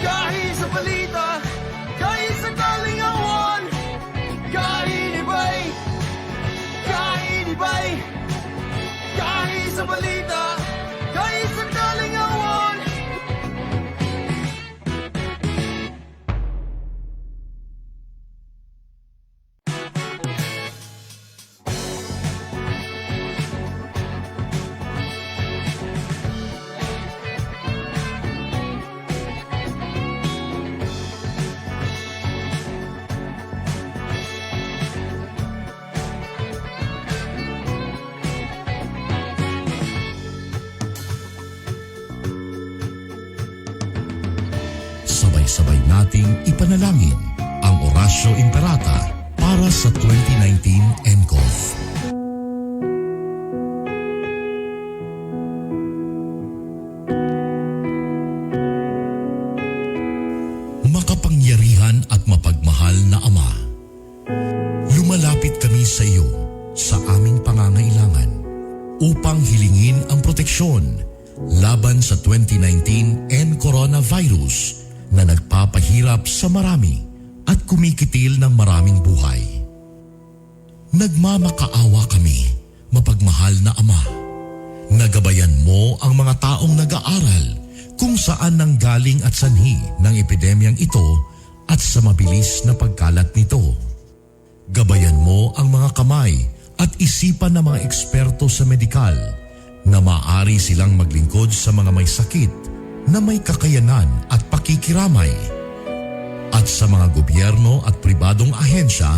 Kahit sa balita, kahit sa kalingawan, kahit iba'y, kahit sa balita, kahit sa kalingawan. Sabay-sabay nating ipanalangin ang Oratio Imperata para sa 2019 ENCOV. Makapangyarihan at mapagmahal na Ama, lumalapit kami sa iyo sa aming pangangailangan upang hilingin ang proteksyon laban sa 2019 and coronavirus na nagpapahirap sa marami at kumikitil ng maraming buhay. Nagmamakaawa kami, mapagmahal na Ama. Nagabayan mo ang mga taong nag-aaral kung saan nanggaling at sanhi ng epidemyang ito at sa mabilis na pagkalat nito. Gabayan mo ang mga kamay at isipan ng mga eksperto sa medikal na maaari silang maglingkod sa mga may sakit na may kakayanan at pakikiramay. At sa mga gobyerno at pribadong ahensya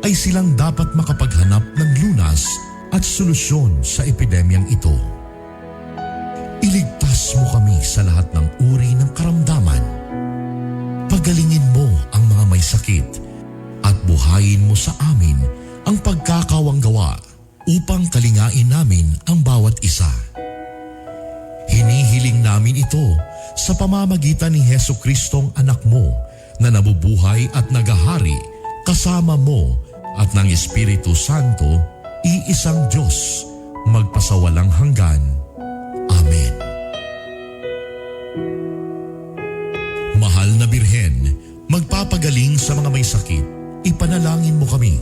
ay silang dapat makapaghanap ng lunas at solusyon sa epidemyang ito. Iligtas mo kami sa lahat ng uri ng karamdaman. Pagalingin mo ang mga may sakit at buhayin mo sa amin ang pagkakawanggawa upang kalingain namin ang bawat isa. Hinihiling namin ito sa pamamagitan ni Jesucristong anak mo na nabubuhay at nagahari kasama mo at ng Espiritu Santo, iisang Diyos, magpasawalang hanggan. Amen. Mahal na Birhen, magpapagaling sa mga may sakit, ipanalangin mo kami.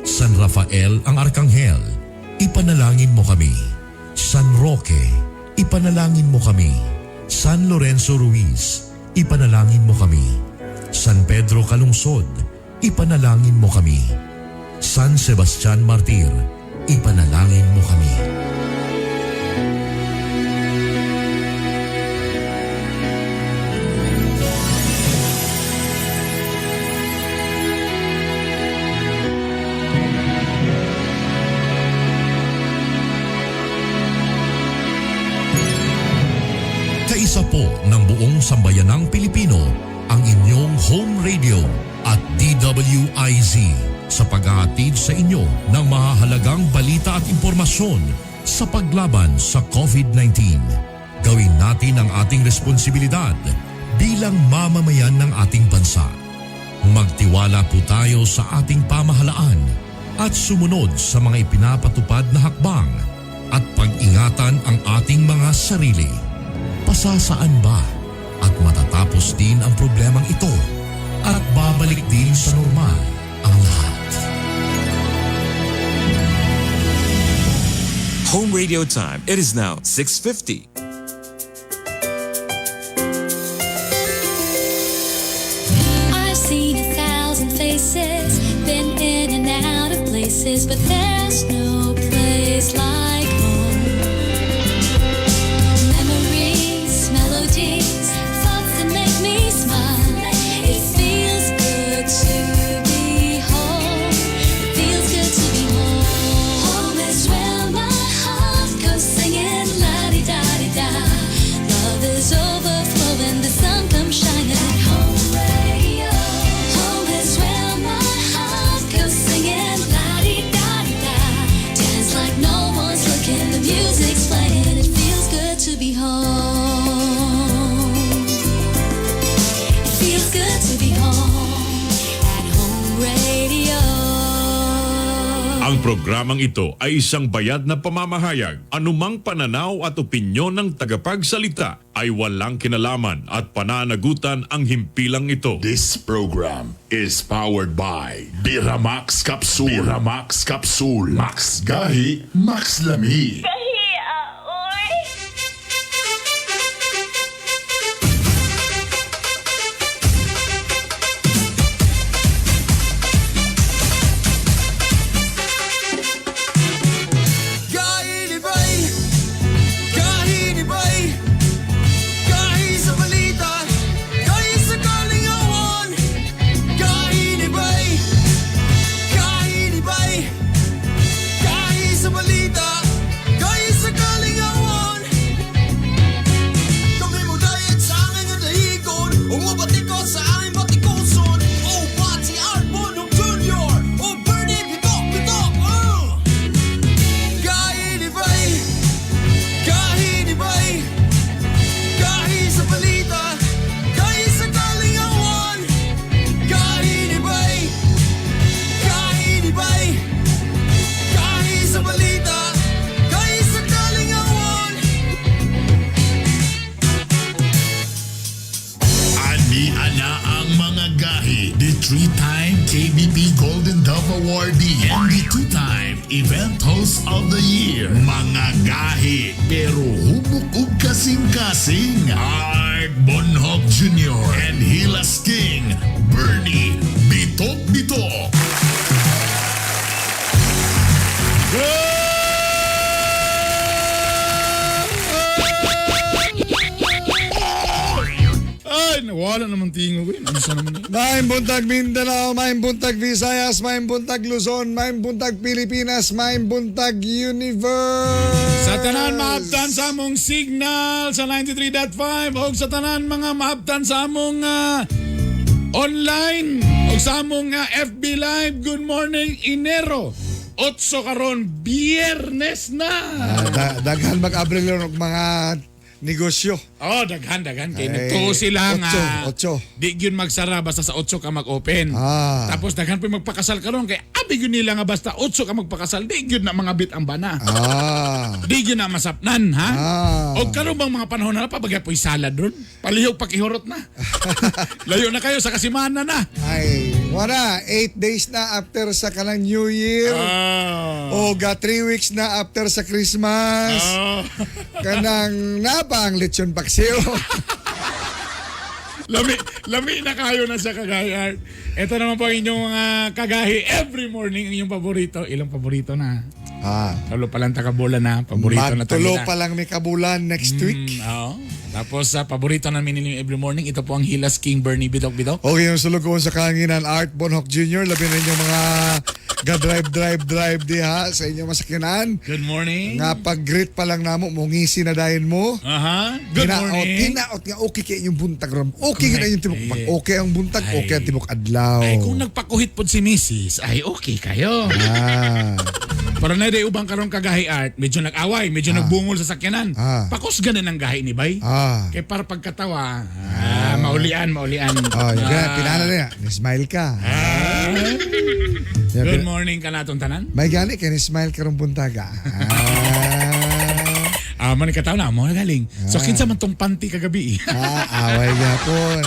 San Rafael ang Arkanghel, ipanalangin mo kami. San Roque, ipanalangin mo kami. San Lorenzo Ruiz, ipanalangin mo kami. San Pedro Calungsod, ipanalangin mo kami. San Sebastian Martir, ipanalangin mo kami. Kaisa po ng buong sambayanang Pilipino ang inyong home radio at DWIZ sa paghahatid sa inyo ng mahahalagang balita at impormasyon sa paglaban sa COVID-19. Gawin natin ang ating responsibilidad bilang mamamayan ng ating bansa. Magtiwala po tayo sa ating pamahalaan at sumunod sa mga ipinapatupad na hakbang at pag-ingatan ang ating mga sarili. Pasasaan ba at matatapos din ang problemang ito at babalik din sa normal ang lahat. Home radio time. It is now 6:50. I've seen 1,000 faces, been in and out of places, but there's no place like home. Memories, melodies, thoughts that make me smile. It feels good to be home. It feels good to be home. Home is where my heart goes singing la-di-da-di-da. Love is overflowing, the sun comes shining. Home radio. Home is where my heart goes singing la-di-da-di-da. Ang programang ito ay isang bayad na pamamahayag. Anumang pananaw at opinyon ng tagapagsalita ay walang kinalaman at pananagutan ang himpilang ito. This program is powered by Biramax Capsule. Biramax Capsule. Max Gahi, Max Lami. Gahi ni Bay, gahi ni Bay, gahi sa balita, gahi sa kalingawan. Gahi ni Bay, gahi ni Bay, gahi sa balita, gahi sa kalingawan. Kami mo dayat sa aking dahigon, umabati ko sa aking batikoson. Oh, Pati Arbon ng Junior, oh, Bernie, bitok, bitok, Gahi ni Bay, gahi ni Bay, gahi sa balita, gahi sa kalingawan. Gahi ni Bay, gahi ni Bay, gahi sa balita, gahi sa kalingawan. Ani-ana ang mga gahi. The 3-time KBP Golden Dove Awardee and the 2-time Event Host of the Year. Mga gahi, pero hubukog kasing-kasing. Art Bonhoc Jr. and Hilas King, Bernie Bitok Bitok. Ay, nawala naman tingo ko. Ano sa naman yun? Maayong buntag Mindanao, maayong buntag Visayas, maayong buntag Luzon, maayong buntag Pilipinas, maayong buntag Universe. Sa tanan maabtan sa among signal sa 93.5 o sa tanan mga maabtan sa among online o sa among FB Live. Good morning, Enero 8 karon, Biyernes na. Daghan mag-abril og mga negosyo. Oh, daghan kay Ay, nagtuo sila nga. otso. Di gyud magsara basta sa 8 ka mag-open. Ah. Tapos daghan pa magpakasal karon kay abi gyud nila nga basta 8 ka magpakasal, di gyud na mga bit ang bana. Di gyud na masapnan, ha? O karon bang mga panahon na pabagay po'y salad ron? Palihog pakihurot na. Layo na kayo sa kasimana na. Ay, wala. 8 days na after sa kanang New Year. O 3 weeks na after sa Christmas. Kanang napang lechon paksiw. Lami na kayo na sa Kagahi Art. Ito naman po ang inyong mga kagahi every morning. Ang inyong paborito. Ilang paborito na? Tulo pa lang takabulan na. Paborito na Magtulo tayo na. pa lang may kabulan next week. Oo. Tapos sa paborito namin ninyo every morning, ito po ang Hilas King Bernie Bidok Bidok. Okay, yung sulugon sa kanginan Art Bonhoc Jr. Labi na inyong mga ga-drive diha sa inyong masakyanan. Good morning. Nga pag-greet pa lang namo, mungisi na dahin mo. Aha. Good morning. Tinaot nga okay kay inyong buntag ron. Okay Correct. na yung tibok. Pag okay ang buntag, Ay. okay ang tibok adlaw. Ay, kung nagpakuhit po si Mrs., ay okay kayo. Pero na day ubang karong Kagahi Art, medyo nag-away, medyo nagbungol sa sakyanan. Pakos ganin ang gahi ni Bay. Kaya para pagkatawa, maulian. Yung pinala na yan. Smile ka. Good morning ka natong tanan. May gani kay smile ka ron buntaga. Man kataw na mo galing. So kinsa man tong panty kagabi. Away gapon.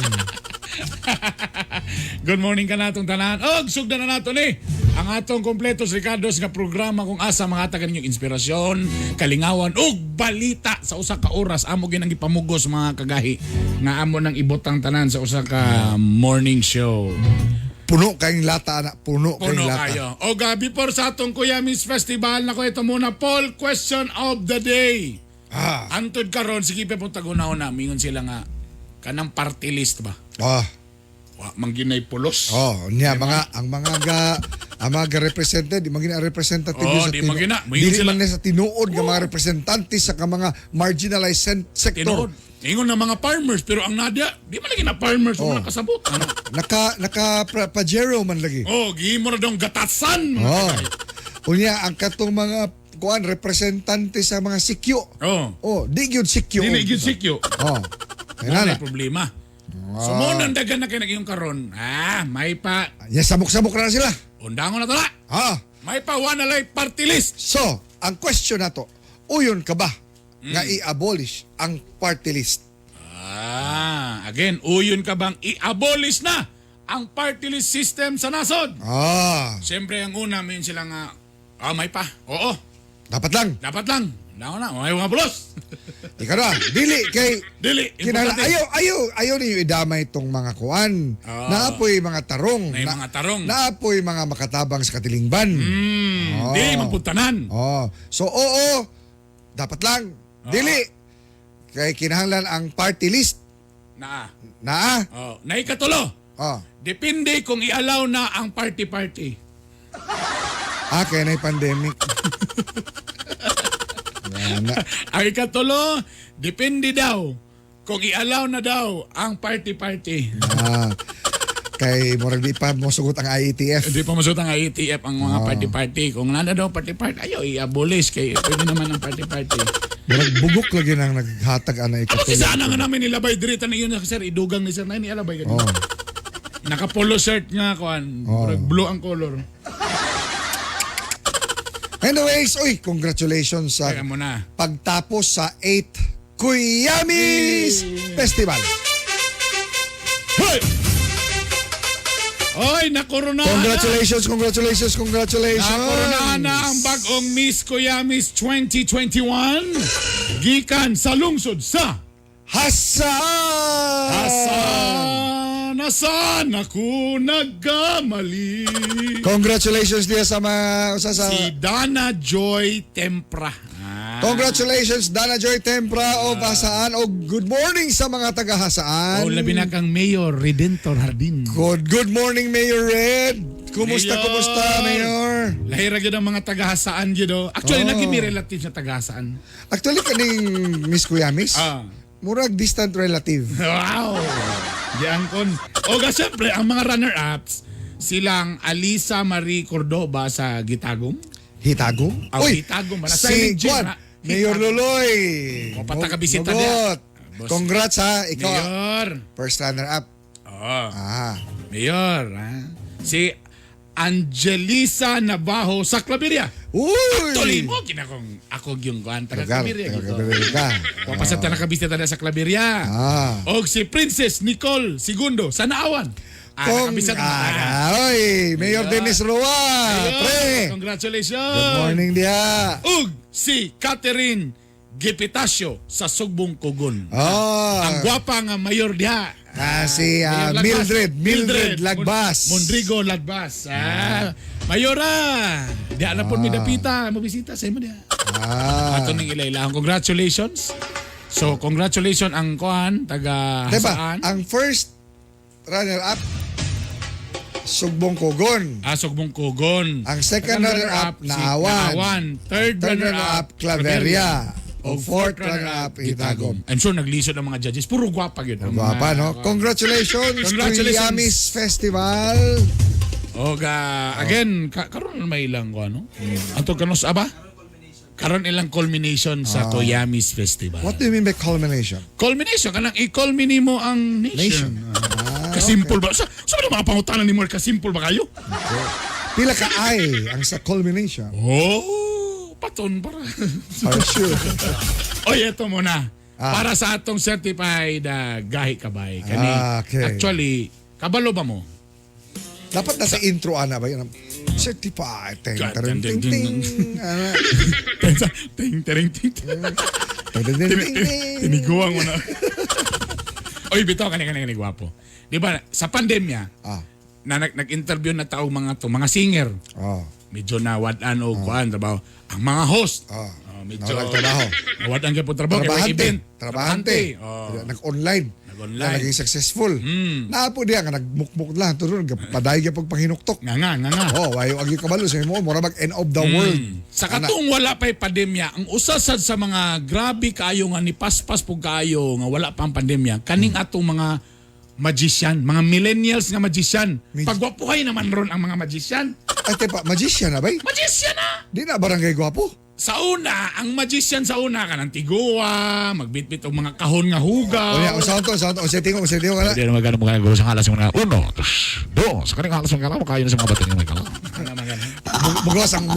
Good morning ka natong tanan. Sugdan na nato ni ang atong kompletos Ricardo's nga programa kung asa mga taga ninyong inspirasyon, kalingawan ug balita sa usa ka oras amo ginang gipamugos mga kagahi nga amo nang ibotang tanan sa usa ka morning show. Puno kayong lata na. Puno kayong lata. Kayo. O before sa atong Kuya Miss Festival na ko ito muna poll question of the day. Antod karon sige pa punta gunahon na mingon sila nga kanang party list ba? Mangginay pulos. Niya ang mga represented, di magina representative sa di magina. Dili man sa tinuod nga mga representante sa mga marginalized sector. Ingon na mga farmers pero ang Nadia, di man lagi na farmers mo nakasabot. Ano? Naka pajero man lagi. Gihimo na dong gatasan. Unya ang katong mga representante sa mga sikyo. Di gyud sikyo. Dili gyud sikyo. Kaya problema. So mo nang dagan na kay naging karon. May pa. Ya sabok-sabok na sila. Undangon na to na. May pawanalay party list. So, ang question na to, uyon ka ba nga i-abolish ang party list? Again, uyon ka bang i-abolish na ang party list system sa nasod? Siyempre, ang una, may sila nga, may pa. Oo, Dapat lang. dapat lang. Naon na, may mga bulos. Ikaw na, dili kay Dili, kinala, importante. ayaw ninyo idamay itong mga kuan. Oo. Naapoy mga tarong. May mga tarong. Naapoy mga makatabang sa katilingban. Dili, magpuntanan. So, oo, dapat lang. Dili. Kay kinahanglan ang party list Na. na Naikatulo. Depende kung i-allow na ang party-party. kaya na yung pandemic. Ang ikatulo, depende daw kung i-allow na daw ang party-party. Kay murag di pa mo sugot ang IETF. Hindi pa masot ang IETF ang mga party-party. Kung nana daw party-party, ayaw i-abolish kay pwede naman ang party-party. Murag bugok lagi nang naghatag ana Ako si ikatulo. sana nga namin nilabay dirita na yun sir, idugang ni sir na yun, ilabay ka dito. Naka-polo shirt nga, kuan. Murag blue ang color. Anyways, congratulations sa Kaya mo na. pagtapos sa 8th Kuyamis Festival. Hoy! Oy, nakorona Congratulations. Nakorona na ang bagong Miss Kuyamis 2021 gikan sa lungsod sa Nasaan ako nagkamali. Congratulations diya sa mga sa Si Dana Joy Tempra. Congratulations Dana Joy Tempra o Hasaan o good morning sa mga taga Hasaan. Labi na kang Mayor Redentor Hardin. Good morning Mayor Red. Kumusta Mayor? Lahira gyud ang mga taga Hasaan gyud. Actually naging may relative sa taga Hasaan. Actually kaning Miss Kuyamis. Murag distant relative. Wow! Diyan kon. O siyempre, ang mga runner-ups, silang Alisa Marie Cordoba sa Gitagum. Hitagum? Hitagum. Si Juan, Mayor Luloy. O, patakabisita Mugot. niya. Congrats ha, ikaw. Mayor. First runner-up. Mayor. Si Angelisa Nabajo sa Claveria. Tuloy mo, ako yung kuhan taga Claveria. Wapasat na nakabisita na sa Claveria. O si Princess Nicole Segundo sa Naawan. Nakabisita na. Mayor Dennis Roa. Pre. Congratulations. Good morning dia. Ug si Catherine Gipitacio sa Sugbong Kugon. Ang gwapa nga mayor diha. Si Mildred Lagbas. Mondrigo Lagbas. Mayora. Diya na po mi dapita. Mabisita sa imo diya. Ato ning ilaylahan. Congratulations. So, congratulations ang kuhan, taga Diba, Hasaan. ang first runner-up, Sugbong Kugon. Sugbong Kugon. Ang second runner-up, Naawan. Third runner-up, Claveria. O fourth runner-up, Hitagum. I'm sure naglisod ang mga judges. Puro gwapa yun. Guwapa, no? Congratulations, Kuyamis Festival. Again, karon may ilang ko, ano? Anto kanos aba? Karon ilang culmination sa Kuyamis Festival. What do you mean by culmination? Culmination, kanang i-culminate mo ang nation. Kasimple ba? Sa mga pangutanan ni mo, kasimple ba kayo? Pila ka ay ang sa culmination? Paton para. For sure. Oy, eto muna. Para sa atong certified gahi kabay. Okay. Actually, kabalo ba mo? Dapat nasa intro ana ba yun? Certified. Ting, ting, ting, ting. Ting, ting, ting. Ting. Tiniguan mo na. Oy, bitaw kani gwapo. Di ba, sa pandemya, na nag-interview na tao mga singer. Medyo nawadan o kuan trabaho. Ang mga host. Medyo trabaho. Nawadan ka po trabaho. Trabahante. Nag-online. Na naging successful. Naapo diya nga nagmukmuk lang. Turun, paday ka pag panghinuktok. Nga. Wayo agi kabalo sa mo. Mura mag end of the world. Sa katong wala pa'y pandemya, ang usasad sa mga grabe kayo nga ni paspas po kayo nga wala pa ang pandemya, kaning atong mga magician, mga millennials nga magician. Pagwapuhay naman ron ang mga magician. Ay, tepa, magician na ba? Magician na! Di na barangay gwapo? Sa una, ang magician sa una ka ng tigua, magbitbit og mga kahon nga hugaw. O sound to. O setting ka na. Hindi na magano mga gulo sa halas mga 1, 2, sa kaning halas mga kalaw, kayo na sa mga bating mga kalaw. Mugawas ang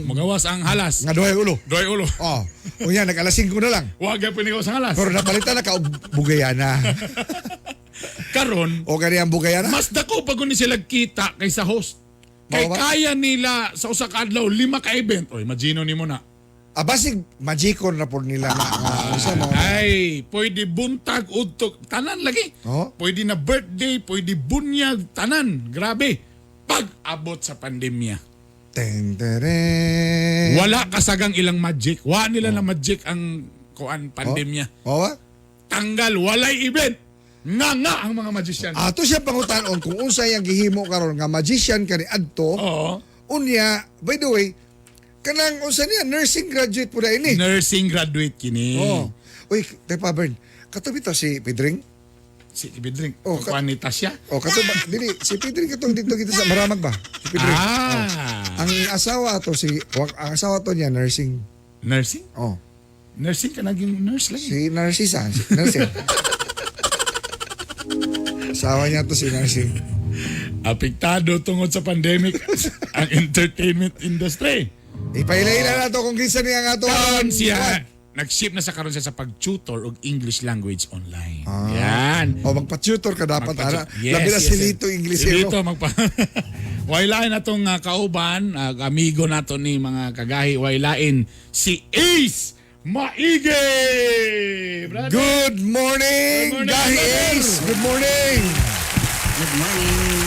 Magawas ang halas. nga duhay ulo. Doy ulo. Oh. Unya nag-alasing ko na lang. Huwag ka pinigawas ang halas. Pero napalitan na ka og bugayana. Karon, O gani ang bugayana? mas dako pag ni sila kita kaysa host. Kay Mao ba? kaya nila sa usa ka adlaw 5 ka event. Oy, imagino nimo na. Basig magikon na po nila na isa mo. Ay, pwede buntag udto tanan lagi. Oh. Pwede na birthday, pwede bunyag tanan. Grabe. Pag abot sa pandemya. Ten tere. Wala kasagang ilang magic. Wa nila na magic ang kuan pandemya. O ba? Tanggal walay event. Nga ang mga magician. Ato siya pangutanon kung unsay ang gihimo karon nga magician kani adto. Oo. Unya, by the way, kanang unsa niya nursing graduate po na ini. Nursing graduate kini. Oh. Uy, Tepa Bern, katubi to si Pedring? Si Ibidring. Oh, Kuanita siya. O katubi dili si Pedring katong dito kita sa Maramag ba? Si Pedring. Ah. Ang asawa to ang asawa to niya nursing. Nursing? Oh. Nursing ka naging nurse lagi. Si Narcisa, si nursing. Asawa niya to si nursing. Apektado tungod sa pandemic ang entertainment industry. Ipaila-ila na to kung kinsa niya nga to. Karon siya, nag-ship na sa karon siya sa pag-tutor og English language online. Yan. O magpa-tutor ka dapat ana. Yes, Labi na yes, si yes. Lito English Lito magpa. Wailain natong kauban, amigo nato ni mga kagahi wailain si Ace Maige. Brother. Good morning, Good morning, Gahi brother. Ace. Good morning. Good morning.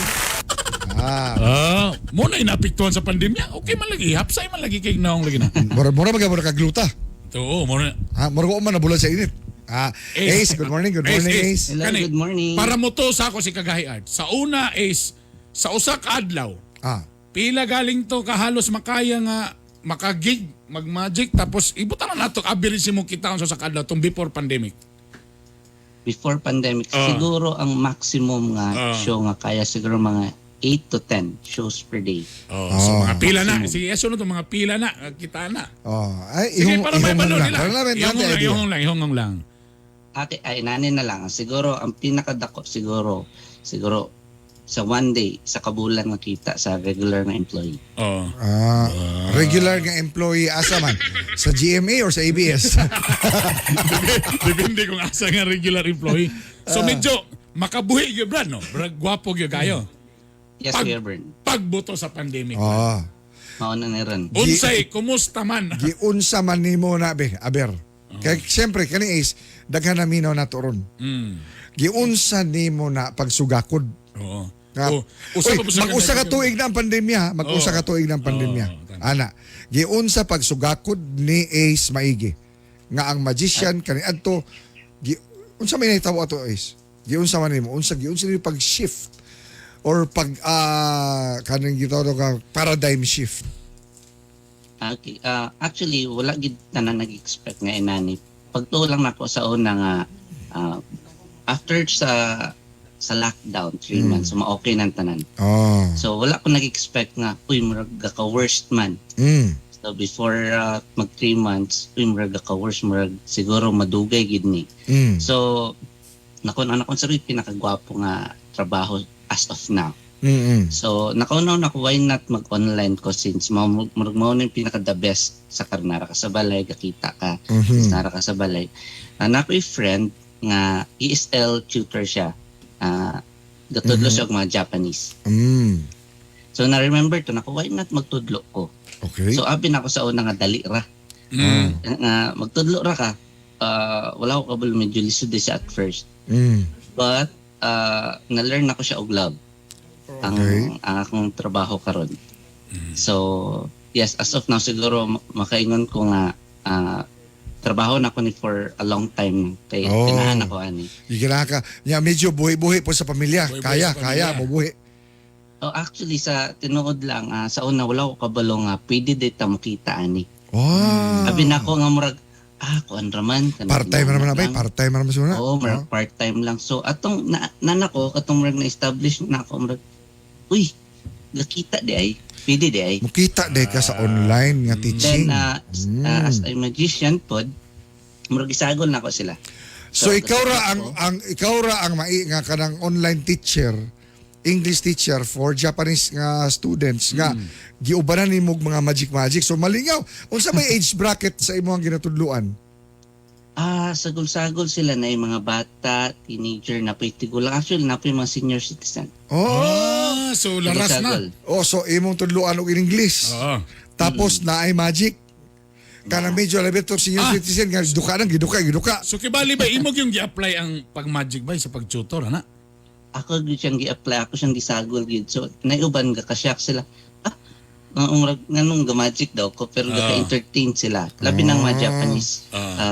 Muna inapektuhan sa pandemya. Okay man lagi, hapsay man lagi kay naong lagi na. Mura magabura ka gluta. Oo, muna. Mura ko man nabulan sa init. Ace, good morning, Ace. Hello, Kani, good morning. Para mo to sa ako si Kagahi Art. Sa una is, sa usa ka adlaw, pila galing to kahalos makaya nga makagig, mag-magic, tapos ibutan na nato average mo kita sa usa ka adlaw tong before pandemic. Before pandemic, siguro ang maximum nga show nga kaya siguro mga 8 to 10 shows per day. So mga pila na. Sige, sunod to mga pila na. Kita na. Ay, Sige, para may balo nila. Para namin natin idea. Ihong lang. Ate, ay nanin na lang. Siguro, ang pinakadako siguro sa one day, sa kabulan nga kita sa regular na employee. Regular nga employee asa man? Sa GMA or sa ABS? Depende kung asa nga regular employee. So medyo makabuhi gyud brad no. Brad gwapo gyud kayo. Yes, Kuya Bern. Pagbuto sa pandemic. Mauna na rin. Unsay, kumusta man? Giunsa man nimo na be, aber. Kaya siyempre, kani Ace, daghan na minaw na turon. Giunsa nimo na pagsugakod. Oo. Mag-usa ka tuig na ang pandemya. Mag-usa ka tuig na ang pandemya. Ana, giunsa pagsugakod ni Ace Maige. Nga ang magician, kani adto, unsa may nahitawo ato Ace? Giunsa man nimo? Unsa nimo pag-shift? Or pag kanang gitawag ka paradigm shift. Okay. Actually, wala gid na nag-expect nga inani. Pagtulang nako sa una nga after sa lockdown 3 months, okay nang tanan. So wala ko nag-expect nga murag ka worst man. So before mag 3 months, murag ka worst, murag siguro madugay gid ni. So nakon sa pinakagwapo nga trabaho as of now. So nakaunaw na ko why not mag-online ko since mao na yung pinaka the best sa karnara ka sa balay, kakita ka nara ka sa balay. Nakoy friend nga ESL tutor siya. Gatudlo siya og mga Japanese. So na-remember to nako why not magtudlo ko. Okay. So abi na ako sa una nga dali ra. Magtudlo ra ka. Wala ko kabul medyo lisod siya at first. But na-learn ako siya og love. Ang akong trabaho karon. So, yes, as of now siguro makaingon ko nga trabaho na ko ni for a long time kay kinahan ako ani. Ka. Medyo buhi-buhi po sa pamilya. Buhi-buhi sa pamilya. Mabuhi. Actually sa tinuod lang sa una wala ko kabalo nga pwede data makita ani. Abi na ko nga murag kuan raman part-time naman abay, part-time naman suna. Oo, part-time lang. So atong nanako katong murag na-establish na ako murag nakita di ay pwede di ay. Mukita di ka sa online nga teaching. Then as a magician pod murag isagol na ko sila. So ikaw ra ang nga kanang online teacher, English teacher for Japanese nga students nga giubanan nimo og mga magic. So malingaw, unsa may age bracket sa imong ginatudluan? Sagol-sagol sila na yung mga bata, teenager, napoy tigulang. Actually, napoy mga senior citizen. Oh. So laras na. Sagol-sagol. Oh, so imong tudluan og in English. Oo. Tapos naay magic. Kanang medyo elevator senior citizen nga giduka. So kibali ba imog yung gi-apply ang pag-magic ba sa pag-tutor ana? Ako gyud siyang gi-apply, ako siyang gisagol gyud. So naiuban ga kasyak sila. Nganong ga-magic daw ko pero ga-entertain sila. Labi ng mga Japanese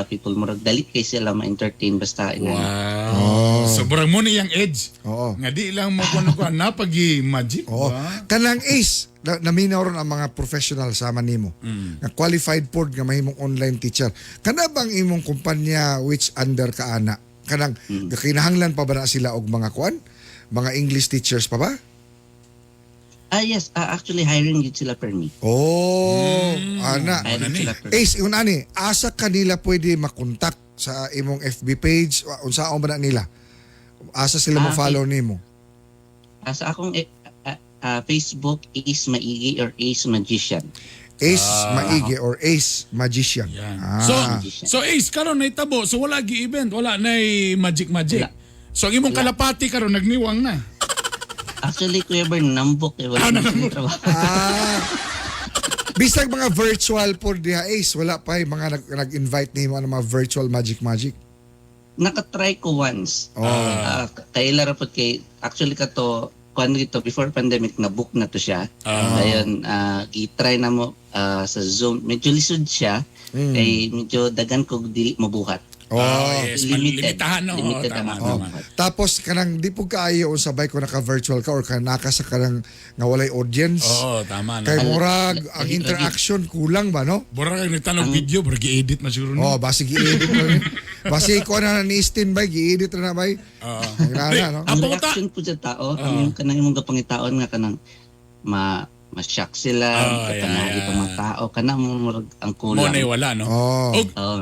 people murag dalit kay sila ma-entertain basta Wow. So burang mo niyang edge. Oo. Nga di lang mo kuno na pag-magic. Oo. Kanang Ace, naminaw ron ang mga professional sama nimo. Nga qualified pod nga mahimong online teacher. Kana bang imong kumpanya which under ka ana? Kanang gakinahanglan pa ba na sila og mga kuan? Mga English teachers pa ba? Yes, actually hiring gid sila per me. Oh, ana. Hiring sila per me. Ace, yun ani, asa kanila pwede makontak sa imong FB page? Unsaon ba na nila? Asa sila mo follow nimo? Sa akong Facebook, Ace Maigi or Ace Magician. Ace Maigi or Ace Magician. Yan. Ah. So Ace karon nay tabo, so wala gi event, wala nay magic. Wala. So ang imong kalapati karon nagniwang na. Actually, Kuya Bern, nambok wala na siyang trabaho. Bisag mga virtual po diha Ace, wala pa mga nag-invite nimo ng mga virtual magic. Nakatry ko once. Kaila ra pod kay actually kato kuan dito before pandemic na book na to siya. Ayun, gi-try na mo sa Zoom. Medyo lisod siya. Kay medyo dagan ko dili mabuhat. Yes, Limited. limitahan no. Limited Tama, ang tama. Tapos kanang di po kaayo o sabay ko naka-virtual ka or kanaka sa kanang nga walay audience. Oo, tama na. Kay murag ang interaction kulang ba no? Burang kag nagtanong video, burang gi-edit na siguro no. Oh, basi gi-edit na rin. Basi ko na ni standby gi-edit na bay. Ngana no. Ang Ang reaction po sa tao, ang kanang imong gapangitaon nga kanang ma-shock sila, katanagi pa mga tao, kanang murag ang Mo kulang. na wala no. Oh. Og Oo,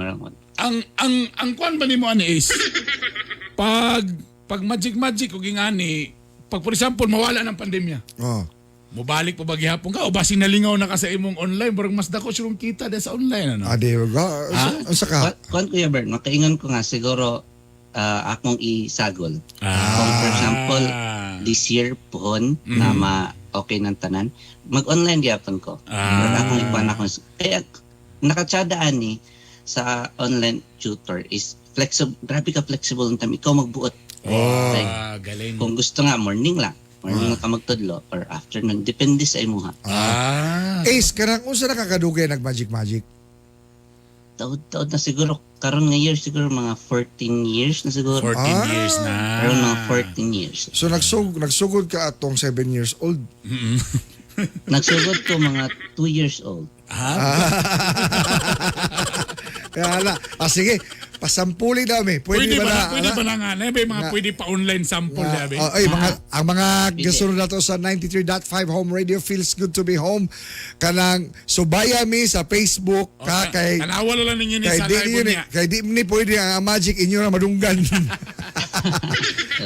ang kwan ba nimo ani Ace? Pag magic ug ingani, pag for example mawala ng pandemya. Oh. Mubalik pa ba gihapon ka o basi nalingaw na ka sa imong online, burang mas dako siguro kita da sa online ano. Ade ga. Unsa ka? Kuan Kuya Bern, makaingon ko nga siguro akong isagol. Kung for example, this year pohon na okay ng tanan, mag-online gyapon ko. Akong ikuan ako. Kaya nakatsadaan ni sa online tutor is flexible, grabe ka flexible ng time. Ikaw magbuot. Galing. Kung gusto nga, morning lang ka magtudlo or afternoon. Depende sa imuha. Ace, kanang unsa na kakadugay nag-magic? Taod na siguro. Karon nga year, siguro mga 14 years na siguro. 14 years na. Karon mga 14 years. So nagsugod ka atong 7 years old. Nagsugod ko mga 2 years old. Kaya sige, pasampuli daw mi. Pwede ba na? Pwede ba na nga? May mga pwede pa online sample dabi. Ang mga gasunod na to sa 93.5 Home Radio feels good to be home. Kanang subaya mi sa Facebook ka kay Tanawa lang ninyo ni kay sa di live niya. kay di ni pwede ang magic inyo na madunggan.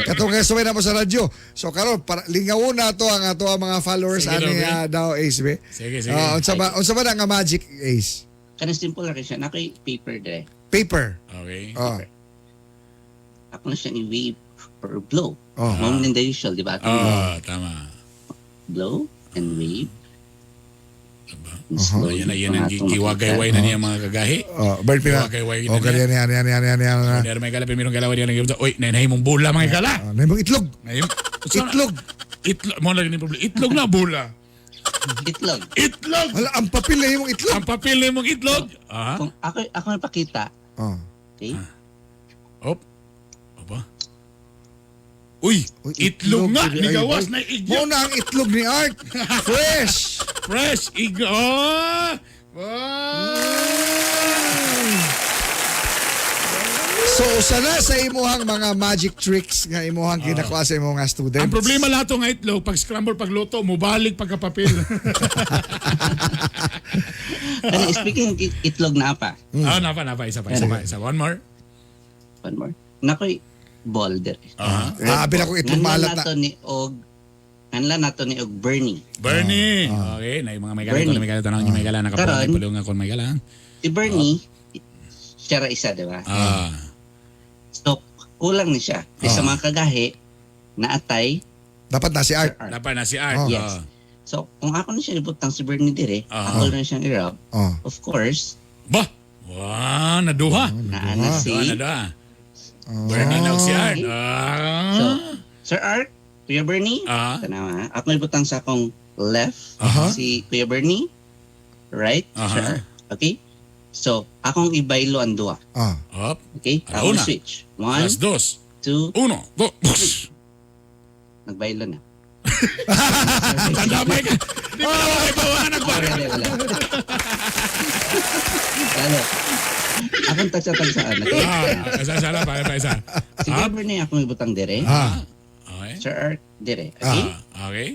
Katong nga subay na mo sa radyo. So karon para lingawon na to ang ato mga followers Sige, ani Robin. daw Ace be. Sige. Unsa ba na nga magic Ace? Kana simple lang siya. Nakoy paper dire. Paper. Okay. Ako na siya i-wave or blow. Oh. More than the usual, di ba? Tama. Blow and wave. So, yan ang giwagay-way na niya mga kagahi. Bird pina. Wagay-way O kaya yan. Kaya may galapin mirong galawan yan. Oy, nainahin mong bula mga gala. Nahimong itlog. Itlog. Mo na rin yung problema. Itlog na bula. Itlog. Itlog! Wala, ang papel na yung itlog. Ang papel na mong itlog. Kung ako napakita, okay? Op. Aba. Uy, itlog nga. Ligawas na itlog. Mo na ang itlog ni Art. Fresh. Fresh. So, sana sa imuhang mga magic tricks nga imuhang ginakuha sa imong mga students. Ang problema lahat ng itlog, pag scramble, pag luto, mubalik pagkapapil. Speaking of itlog na pa. Napa. Isa pa. One more. Nakoy boulder. Abi na kong itlog maalat na. Nato ni og Kanla nato ni og Bernie. Bernie. Okay, na yung mga may gala. Bernie. Kung may gala, tanong yung may gala. Nakapulong Karon. pulong kung may gala. Si Bernie, siya ra isa, di ba? So, kulang ni siya. Sa mga kagahi, naatay, Dapat na si Art. Dapat na si Art. Oh. Yes. So, kung ako na siya ibutang si Bernie dire, ako na siyang irap, Oh. of course, Bah! Wow, naduha. naana si... Naduha. Bernie na si Art. So, Sir Art, Kuya Bernie, tanawa, ako ibutang sa akong left, si Kuya Bernie, right, Sir Art. Okay? So, akong ibaylo ang duwa. Up. Okay? Alauna. Ako switch. 1, Las dos. 2, Uno. Dos. nagbaylo na. Pandamay ka. Di ba naman kayo bawa na nagbara? Wala. Lalo. Akong tagsa-tagsaan. Okay? Isa pa isa. Si Kuya Bernie, akong ibutang dire. Okay. Sir Art, dire. Okay? Okay.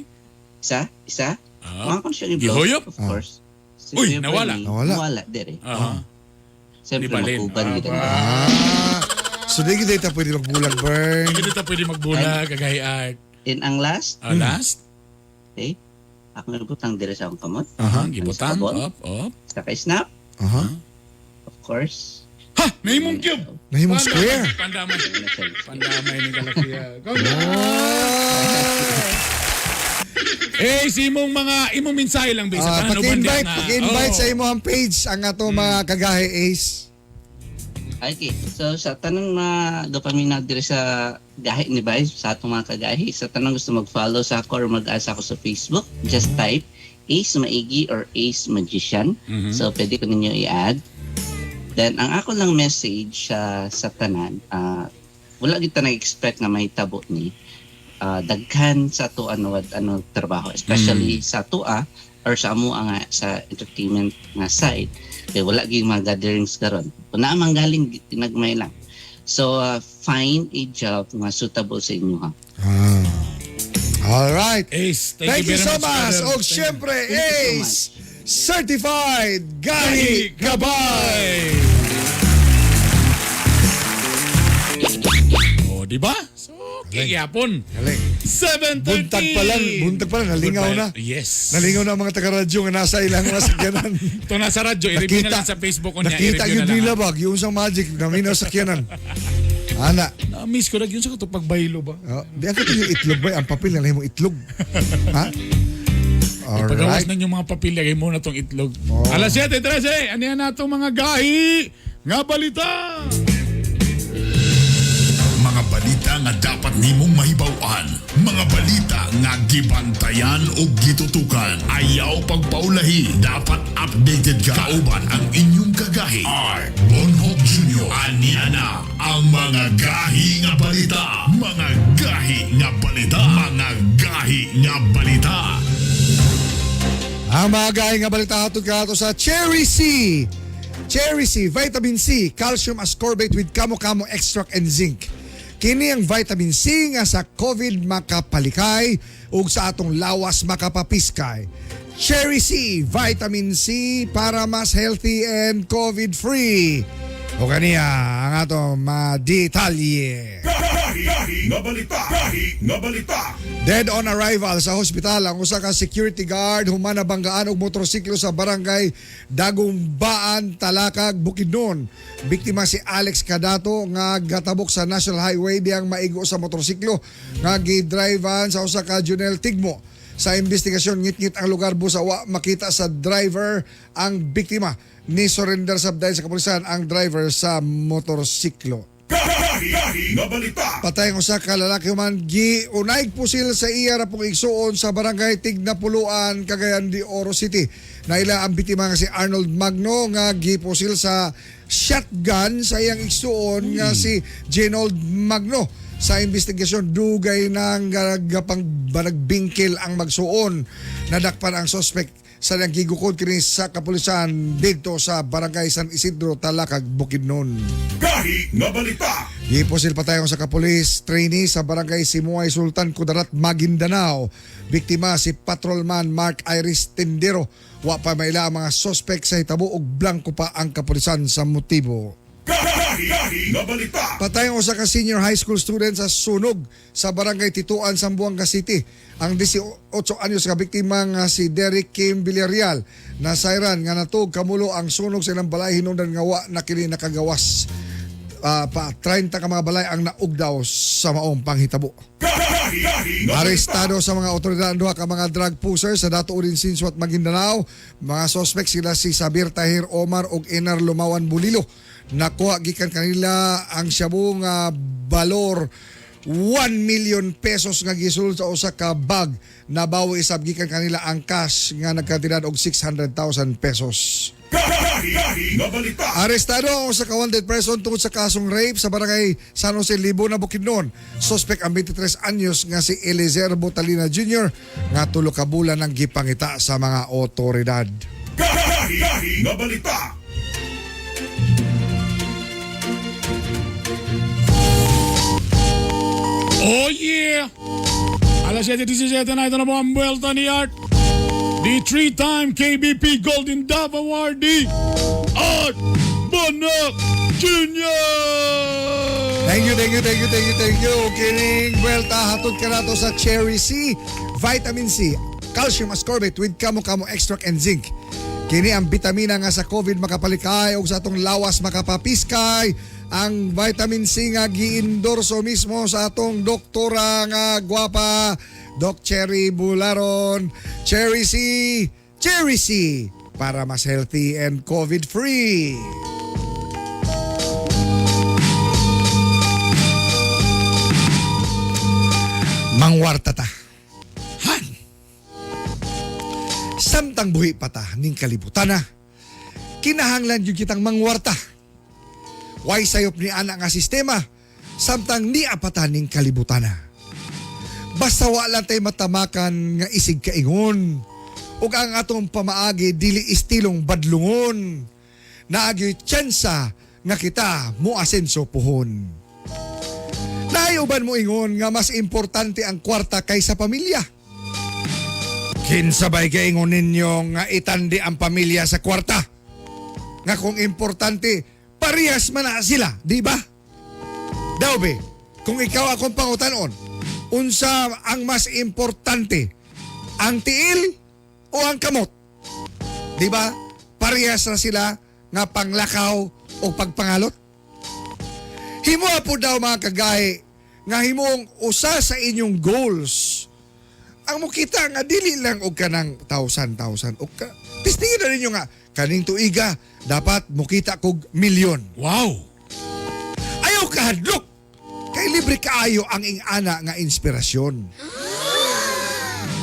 Isa. Mga kong siya i-blow. Gihoyop? Of course. Si Uy, Kuya nawala. Bernie, Nawala. Nawala, dire. Aha. Siyempre, Di balin. makuban kita. So, di kita pwede magbulag, Bern. Hindi kita pwede magbulag, kagay Art. In ang last, Last. okay? Ako ibutang dire sa akong kamot. Gibutang. Sabon. Up. Sa snap, Aha. of course. Ha! Nahimong cube! Nahimong square. Pandamay. Ano siya? Pandamay ni Galaxia. Si imong imong mensahe lang bisa. Paki-invite sa imo ang page ang ato mga kagahi Ace. Okay, so sa tanong mga dopamina dire sa gahi ni Bay, sa atong mga kagahi, sa tanong gusto mag-follow sa ako or mag-asa ako sa Facebook, just type Ace Maigi or Ace Magician. So pwede ko ninyo i-add. Then ang ako lang message sa tanan, wala kita nag-expect na may tabo ni daghan sa to ano trabaho, especially sa tua or sa amo nga sa entertainment nga side. Kaya wala gyud mga gatherings karon. Kung naa man galing tinagmay lang. So find a job nga suitable sa inyo ha. All right. Ace, Thank you so much. brother. Og syempre, Thank you so Ace Certified Gahi Gabay. Di ba? So, kikiyapon. Galing. 7:30. Buntag pa lang, nalingaw na. Yes. Nalingaw na ang mga taga-radyo nga nasa ilang masakyanan. Ito na sa radyo, i-review na lang sa Facebook ko niya. Nakita i-review yun na nila lang. bag, yung isang magic na may nasakyanan. Ana. Na-miss ko na yun sa ito pagbaylo ba? Di ako ito yung itlog ba? Ang papel na mo itlog. Ha? Pagawas Alright. na yung mga papel, lagay mo na itong itlog. Alas 7:13, ano yan na itong mga gahi nga balita? Mga balita nga dapat nimong mahibaw-an. Mga balita nga gibantayan o gitutukan. Ayaw pagpaulahi. Dapat updated ka. Kauban ang inyong kagahi. Art Bonhoff Jr. Aniana ang mga gahi nga balita. Mga gahi nga balita. Mga gahi nga balita. Ang mga gahi nga balita hatod ka sa Cherry C. Cherry C, vitamin C, calcium ascorbate with kamo-kamo extract and zinc. Kini ang vitamin C nga sa COVID makapalikay ug sa atong lawas makapapiskay. Cherry C, vitamin C para mas healthy and COVID-free. O kaniya ang atong detalye. Gahi nga balita. Gahi nga balita. Dead on arrival sa hospital ang usa ka security guard human nabanggaan og motorsiklo sa barangay Dagumbaan, Talakag, Bukidnon. Biktima si Alex Cadato nga gatabok sa National Highway diyang maigo sa motorsiklo nga gidrivean sa usa ka Junel Tigmo. Sa investigasyon ngit-ngit ang lugar busa wa makita sa driver ang biktima. Ni surrender sabday sa kapulisan ang driver sa motorsiklo. Gahi nga balita. Patay ang usa ka lalaki human giunay pusil sa iya ra pong igsuon sa barangay Tignapuluan, Cagayan de Oro City. Naila ang biktima nga si Arnold Magno nga gipusil sa shotgun sa iyang igsuon nga si Genold Magno. Sa investigasyon dugay nang gapang banagbingkil ang magsuon. Nadakpan ang suspect sa nagigukod kini sa kapulisan dito sa barangay San Isidro, Talakag, Bukidnon. Gahi nga balita. Giposil patayon sa kapulis trainee sa barangay Simuay, Sultan Kudarat, Maguindanao. Biktima si Patrolman Mark Iris Tindero. Wa pa maila ang mga suspect sa hitabo ug blanco pa ang kapulisan sa motibo. Gahi nga balita. Patay ang usa ka senior high school student sa sunog sa barangay Tituan, Zamboanga City. Ang 18 anyos nga biktima nga si Derek Kim Villarreal na sayran nga natug kamulo ang sunog sa ilang balay hinungdan nga wa na kini nakagawas. 30 ka mga balay ang naugdaw sa maong panghitabo. Arestado sa mga otoridad ang duha ka mga drug pusher sa Dato Udin Sinswat, Maguindanao. Mga suspect sila si Sabir Tahir Omar ug Enar Lumawan Bulilo. Nakuha gikan kanila ang shabu nga balor 1 million pesos nga gisulod sa usa ka bag. Nabawi isab gikan kanila ang cash nga nagkantidad og 600,000 pesos. Arestado ang usa ka wanted person tungod sa kasong rape sa barangay San Jose Libo na Bukidnon. Suspect ang 23 anyos nga si Eliezer Botalina Jr. nga tulo ka bulan ang gipangita sa mga otoridad. Nga balita. Oh yeah! Alas 7:17 na ito na po ang Vuelta ni Art. The 3-time KBP Golden Dove awardee, Art Bonac Jr. Thank you. Kining Vuelta hatod ka nato sa Cherry C, Vitamin C, Calcium Ascorbate with kamo extract and zinc. Kini ang bitamina nga sa COVID makapalikay ug sa atong lawas makapapiskay. Ang vitamin C nga giendorso mismo sa atong doktora nga gwapa, Doc Cherry Bularon. Cherry C para mas healthy and COVID-free. Mangwarta ta. Han! Samtang buhi pa ta ning kalibutan na. Kinahanglan yung kitang mangwarta. Way sayop ni anak nga sistema, samtang ni apataning kalibutan na. Basta wala tayo matamakan nga isig kaingon, ug ang atong pamaagi dili istilong badlungon, naagyo'y tsansa nga kita mo asenso puhon. Nayuban mo ingon nga mas importante ang kwarta kaysa pamilya. Kinsabay kaingon ninyo nga itandi ang pamilya sa kwarta. Nga kung importante, parehas man na sila, di ba? Daw be, kung ikaw akong pangutanon, unsa ang mas importante, ang tiil o ang kamot? Di ba? Parehas na sila nga panglakaw o pagpangalot. Himo po daw mga kagahi nga himong usa sa inyong goals. Ang mukita nga dili lang og kanang 1,000 o tistingin na ninyo nga kaning tuiga dapat mukita kog milyon. Wow! Ayaw kahadlok. Kay libre kaayo ang ingana nga inspirasyon.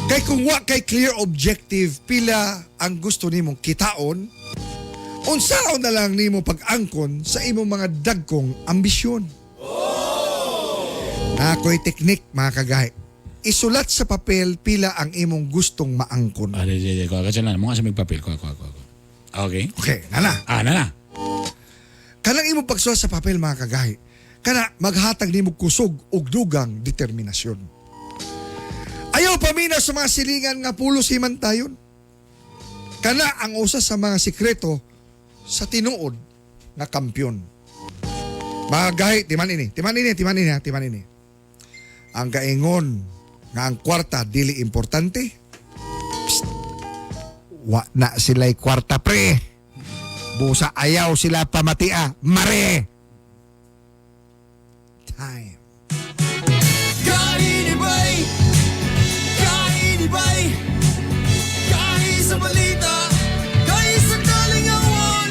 Kay kung wa kay clear objective pila ang gusto nimong kitaon, unsaon na lang nimo pag-angkon sa imong mga dagkong ambisyon. Ako'y teknik mga kagahi. Isulat sa papel pila ang imong gustong maangkon. Kasi na, mga sa may papel. Okay. Okay, nana. Nana. Kanang imong pagsulat sa papel mga kagahi, kana maghatag nimo kusog ug dugang determinasyon. Ayaw pamina sa mga silingan nga pulos himantayon. Kana ang usa sa mga sikreto sa tinuod nga kampyon. Mga gahi, timan ini. Ang kaingon nga ang kwarta dili importante. Psst. Wa na sila'y kwarta pre. Busa ayaw sila pamatia. Mare! Time. Kaini bay, kahi sa balita, kahi sa kalingawan.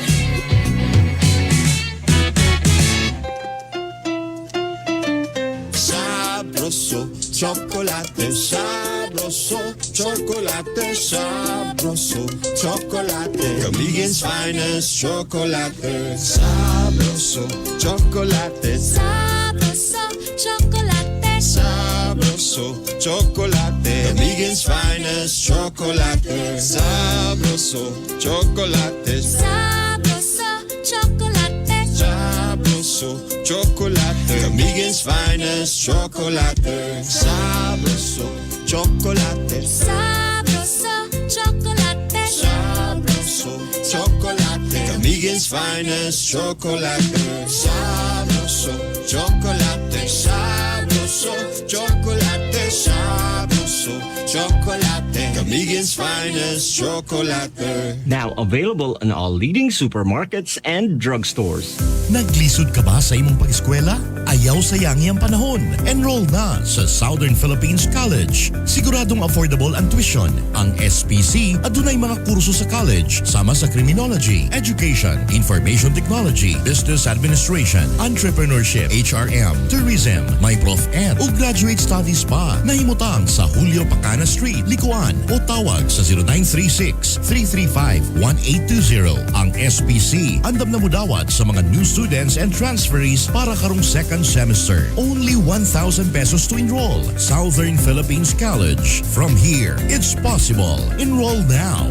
Sabroso, chocolate, sabroso, chocolate, sabroso, chocolate. Kamigen's finest chocolate, sabroso, chocolate, Sabroso, chocolate. sabroso, chocolate. Kamigen's finest chocolate, sabroso, chocolate, Sabroso, chocolate. sabroso, chocolate. Kamigen's finest chocolate, sabroso, chocolate. Sabroso, chocolate. Sabroso, chocolate. Kamigen's Kamigen's finest chocolate. Sabroso, chocolate, sabroso, chocolate, sabroso, chocolate. Kamigen's finest chocolate. Now available in all leading supermarkets and drugstores. Naglisod ka ba sa imong pag-eskwela? Ayaw sayangi ang panahon. Enroll na sa Southern Philippines College. Siguradong affordable ang tuition. Ang SPC adunay mga kurso sa college sama sa criminology, education, information technology, business administration, entrepreneurship, HRM, tourism, may Prof. Ed o graduate studies pa. Nahimutang sa Julio Pacana Street, Likuan o tawag sa 0936-335-1820. Ang SPC andam na mudawat sa mga new students and transferees para karong second semester. Only 1,000 pesos to enroll. Southern Philippines College. From here, it's possible. Enroll now.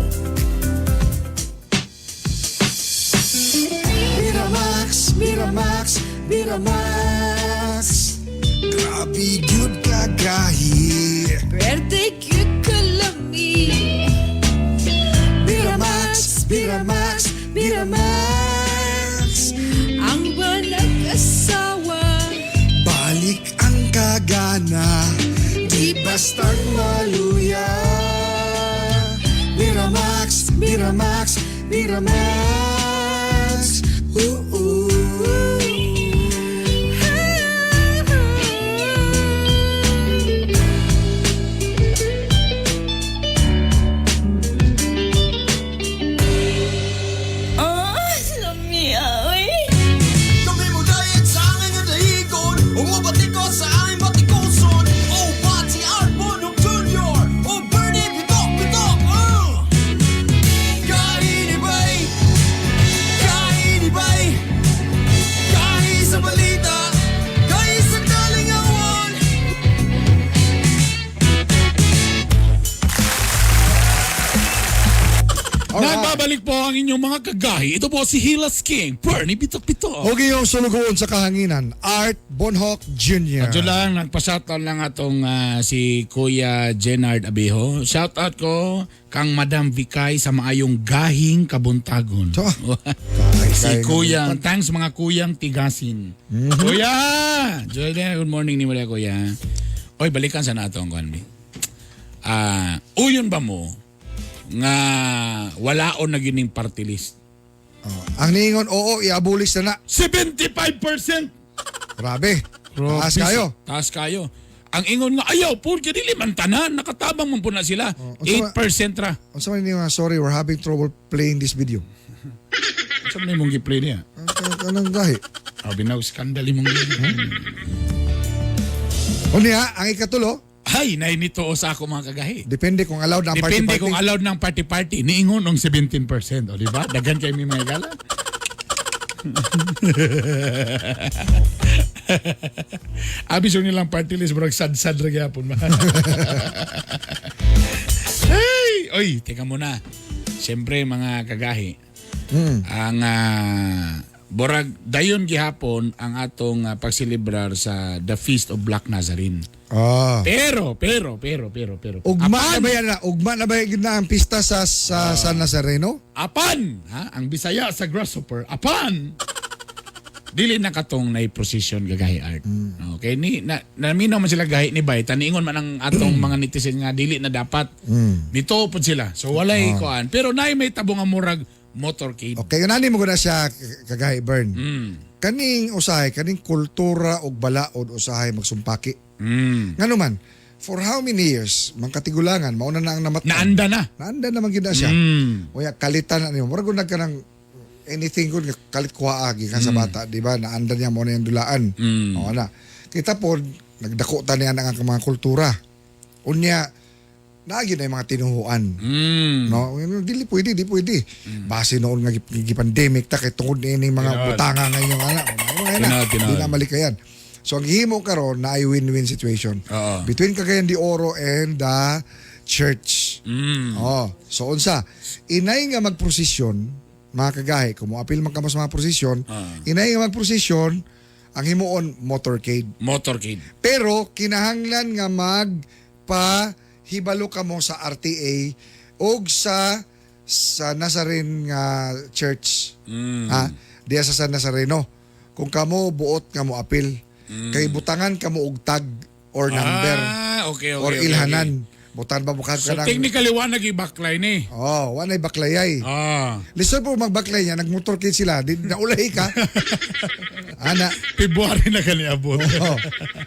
Miramax, Miramax, Miramax. Grabe gyud kagahi. Birthday cute kalami. Miramax, Miramax, Miramax. Ang walang asawa. Balik ang kagana, di bastard maluya. Miramax, Miramax, Miramax. Ooh. Kami mo dayag sa aking kadahigon. Umabatikos sa aking batikoson. Oh, Bati Arbonong Jr. Oh, Bernie Pitok, Pitok. Kainibay, kainibay. Kahi sa balita, kahi sa kalingawan. Nagbabalik po ang inyong mga kagahi. Ito po si Hilas King, Bernie Bitok-Bitok. Huwag yung sulugoon sa kahanginan, Art Bonhoc Jr. Adyo lang, nagpa-shoutout lang atong si Kuya Jenard Abejo. Shoutout ko kang Madam Vikay sa maayong gahing kabuntagon. So, Si Kuya, thanks mga kuyang tigasin. Kuya! Jordan, good morning ni mo Kuya. Oy, balikan sa nato ang kanbi. Uyon ba mo nga walaon na gining party list? Ang niingon, oo, iabulis na na. 75%! Grabe. Taas kayo. Taas kayo. Ang ingon nga, ayaw po, kaya dili man tanan, nakatabang man po na sila. 8% ra. Ang sama niyo nga, sorry, we're having trouble playing this video. Saan na mong gi-play niya? Anong gahi? Binaw, skandali mong gi-play. O niya, ang ikatulo, Ay, nainito sa ako mga kagahi. depende kung allowed na ang Depende party-party. kung allowed ng party-party. Niingon ng 17%. O, di ba? Dagan kayo may mga gala. Abis yung nilang party list, bro, sad-sad rin yapon. Hey! Oy, teka muna. Siyempre, mga kagahi. Ang borag dayon gihapon ang atong pagselebrar sa The Feast of Black Nazarene. Pero Ugma na ba yan na? Ugma na ba yan na ang pista sa San Nazareno? apan, ang Bisaya sa Grasshopper, apan dili na katong na procession gagahi art. Okay, ni naminaw man sila gahi ni Bay, taniingon man ang atong mga netizen nga dili na dapat. Dito pod sila. So walay kuan, pero nay may tabong nga murag motorcade. Okay, yun mo na siya kagahi, Bern. Kaning usahay, kaning kultura o balaod usahay magsumpaki. Nga naman, for how many years, mangkatigulangan, mauna na ang namatay. Naanda na. Naanda naman gina siya. Uya, kalitan na niyo. Murag nag ka ng anything good, kalit kuhaagi ka sa bata, di ba? Naanda niya mo na yung dulaan. O na. Kita po, nagdakutan niya ang mga kultura. Unya, naagin na yung mga tinuhuan. No? Di pwede. Base noon nga pandemic ta kay tungod ni mga butanga ngayon ana. Di na malikayan. So ang himo karon na ay win-win situation between Cagayan de Oro and the church. So unsa, inay nga magprosesyon mga kagahi, kung moapil man kamo sa mga prosesyon, inay nga magprosesyon ang himuon motorcade. Pero kinahanglan nga hibalo ka mo sa RTA o sa sa Nazarene nga church. Ha? Diya sa San Nazareno. Kung kamo buot nga mo apil, kay butangan kamo og tag or number Okay. or ilhanan. Butan ba bukan So ka ng... technically wanag i-backline eh. Oh, wanay baklayay. Ah. Listen po magbaklay niya, nagmotor kit sila, di naulay ka. Ana. February na kani abot. Oh.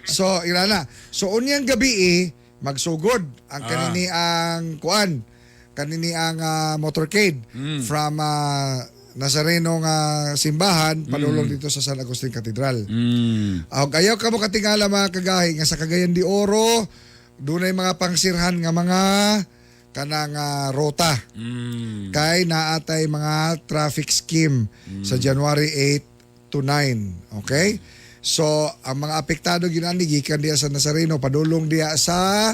So, ilana. So, unyang gabi magsugod ang kanini ang kuan, kanini ang motorcade from Nazareno nga simbahan padulong dito sa San Agustin Cathedral. Ayaw ka mo katingala mga kagahi nga sa Cagayan de Oro, dunay mga pangsirhan nga mga kanang rota. Kay naatay mga traffic scheme sa January 8 to 9. Okay? So, ang mga apektado ginani gikan diya sa Nazareno padulong diya sa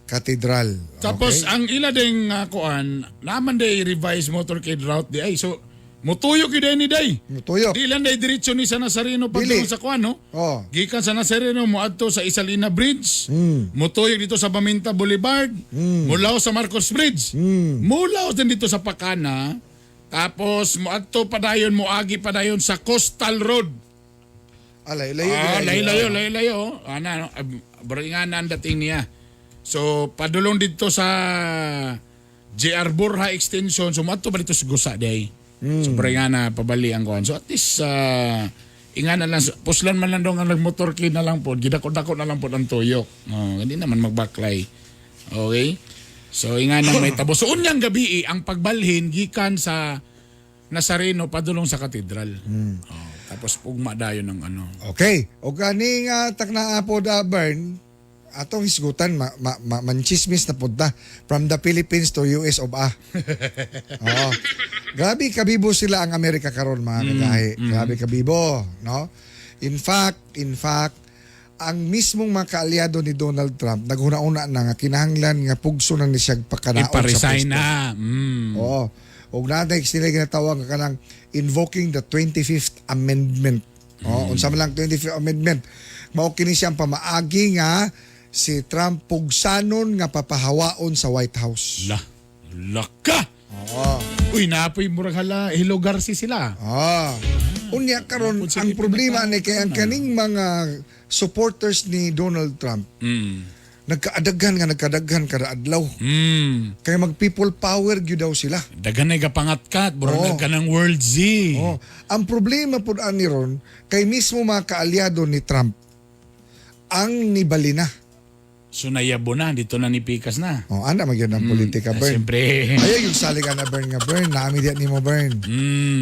Cathedral. Tapos Okay? ang ila ding kuan, naman day revise motorcade route di ay. So mutuyok ida ni day. Mutuyok. Di lang day diretso ni sa Nazareno pag Dili. sa kuan no. Oh. Gikan sa Nazareno moadto sa Isalina Bridge. Mutuyok dito sa Baminta Boulevard. Mulaw sa Marcos Bridge. Mulaw din dito sa Pacana. Tapos moadto padayon moagi padayon sa Coastal Road. Layo. Layo. Ana, baringanan dating niya. So, padulong dito sa JR Borja Extension. So, mato ba dito sa Gusa day? So, baringana, pabali ang kuhan. So, at least, ingana lang, puslan man lang daw nga nagmotorcade na lang po. Gidako-dako na lang po ang tuyok. Hindi naman magbaklay. Okay? So, ingana may tabo. So, unyang gabi, ang pagbalhin, gikan sa Nazareno, padulong sa katedral. Tapos, pugma dayon ng ano. Okay. O gani nga takna po da Bern, atong hisgutan manchismis na punta from the Philippines to US of A. Oo. Grabe kabibo sila ang Amerika karon mga kagahi. Grabe kabibo, no? In fact, ang mismong mga kaalyado ni Donald Trump naghuna-una na nga kinahanglan nga pugso na ni siya pakanaon sa Iparesign pwesto. na. Oo. Og naday sila ginatawag nga kanang invoking the 25th Amendment. Unsa man lang 25th Amendment. Mao kini siyang pamaagi nga si Trump pugsanon nga papahawaon sa White House. Laka! Oo. Uy, naapoy murag hala, Hello Garcia sila. Unya karon ang problema ni kay ang kaning mga supporters ni Donald Trump nagkadaghan kada adlaw. Kay mag people power gyud daw sila. Dagan ay gapangat-kat, burang ka ng World Z. Ang problema pud ani ron kay mismo mga kaalyado ni Trump ang nibali na. So nayabo na, dito na ni Pikas na. Ana magyud ang politika Bern. Siyempre. Ayaw yung saligan na Bern nga Bern, naami diyan nimo Bern.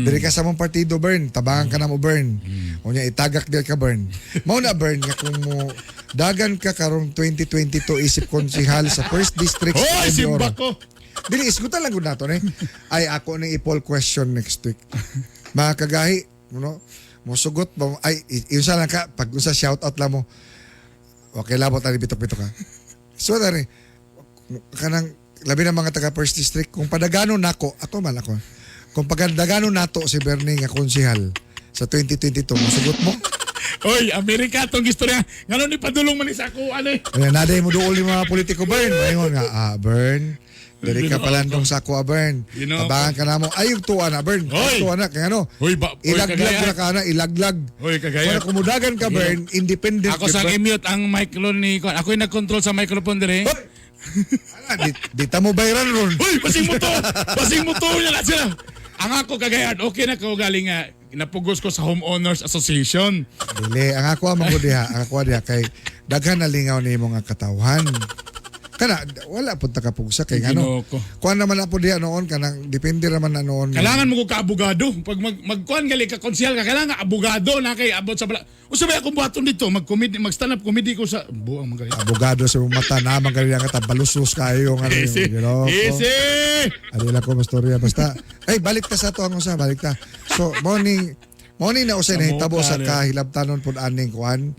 Diri ka sa mong partido Bern, tabangan ka na mo Bern. Unya itagak diyan ka Bern. Mao na Bern nga kung mo dagan ka karong 2022 isip konsihal sa first district sa Hoy, simba ko. Dili isgutan lang gud nato ni. Ay ako ni i-poll question next week. Mga kagahi, no? Mosugot ba ay isa lang ka pag usa shout out lang mo. Okay, labot ani bitok-bitok ka. So dari kanang labi na mga taga first district kung padagano nako, ako man ako. Kung padagano nato si Bernie nga konsihal sa 2022, mosugot mo? Oy, Amerika tong istorya. Ngano ni padulong man sa ako ano eh. Ayan, naday mo dool yung mga politiko, Bern. Mayon nga, Bern. Dili ka palandong sa ako, Bern. Tabangan ka na mo. Ay, yung tuwa na, Bern. Hoy! Tuwa na, kaya ano? Ilaglag na ka na, ilaglag. Hoy, kagaya. Kung kumudagan ka, Bern, independent. Ako sang i-mute ang microphone ni Kon. Ako yung nag-control sa microphone dire. Di ta mo bayran ron. Hoy, basing mo to. Basing mo to niya na sila. Ang ako kagayan, okay na ko galing nga napugos ko sa Homeowners Association. Dili, ang ako amang ko diha, kay daghan na lingaw ni mo nga katawhan. Kana wala pud ta kapugsa kay ngano. Kuan naman na po diha noon kanang depende naman na noon. Kailangan mo ko ka-abogado. Pag magkuan gali ka konsyal ka, kailangan abogado na kay abot sa bala. Usa ba akong buhaton dito, mag-stand up comedy ko sa buang magaling. Abogado sa mata na magaling ka tabalusos kayo nga Easy. Adila ko mastorya basta. Ay balik ta sa to ang usa, balik ta. So morning na usay na hitabo sa kahilabtanon pud aning kuan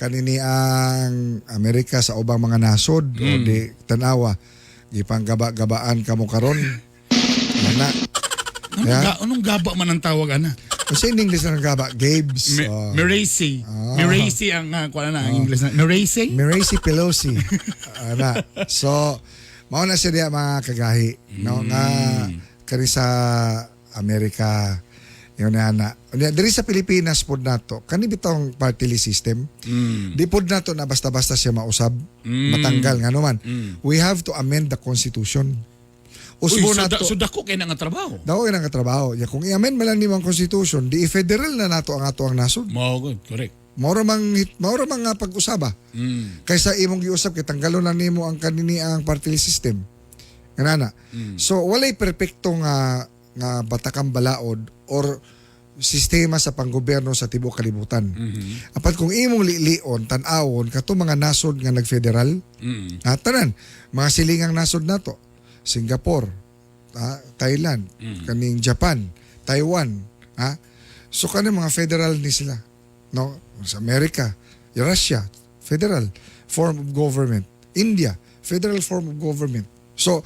kanini ang Amerika sa ubang mga nasod o di tanawa gipang gaba-gabaan kamo karon. Anong gaba man ang tawag ana? Kasi in English ang gaba, Gabes. Meracy. Meracy ang kuan na ang English na. Meracy? Meracy Pelosi. So mao na siya diya mga kagahi no nga kani sa Amerika, yun na. Diri sa Pilipinas pod nato, kani bitong party list system. Di pod nato na basta-basta siya mausab, matanggal nga naman. We have to amend the constitution. Usbo nato. So dako kay nga trabaho. Dako kay nga trabaho. Ya kung i-amend man lang nimo ang constitution, di federal na nato ang ato ang nasod. Mao good, correct. Maura mang nga pag-usaba. Kaysa imong giusab kay tanggalon na nimo ang kanini ang party list system. Ganana. So walay perpekto nga batakang balaod or sistema sa panggobyerno sa tibuok kalibutan. Apat kung imong lion tan-awon kato mga nasod nga nagfederal, tanan mga silingang nasod nato, Singapore, Thailand, kaning Japan, Taiwan, so kaning mga federal ni sila. No, sa Amerika, Russia, federal form of government, India, federal form of government. So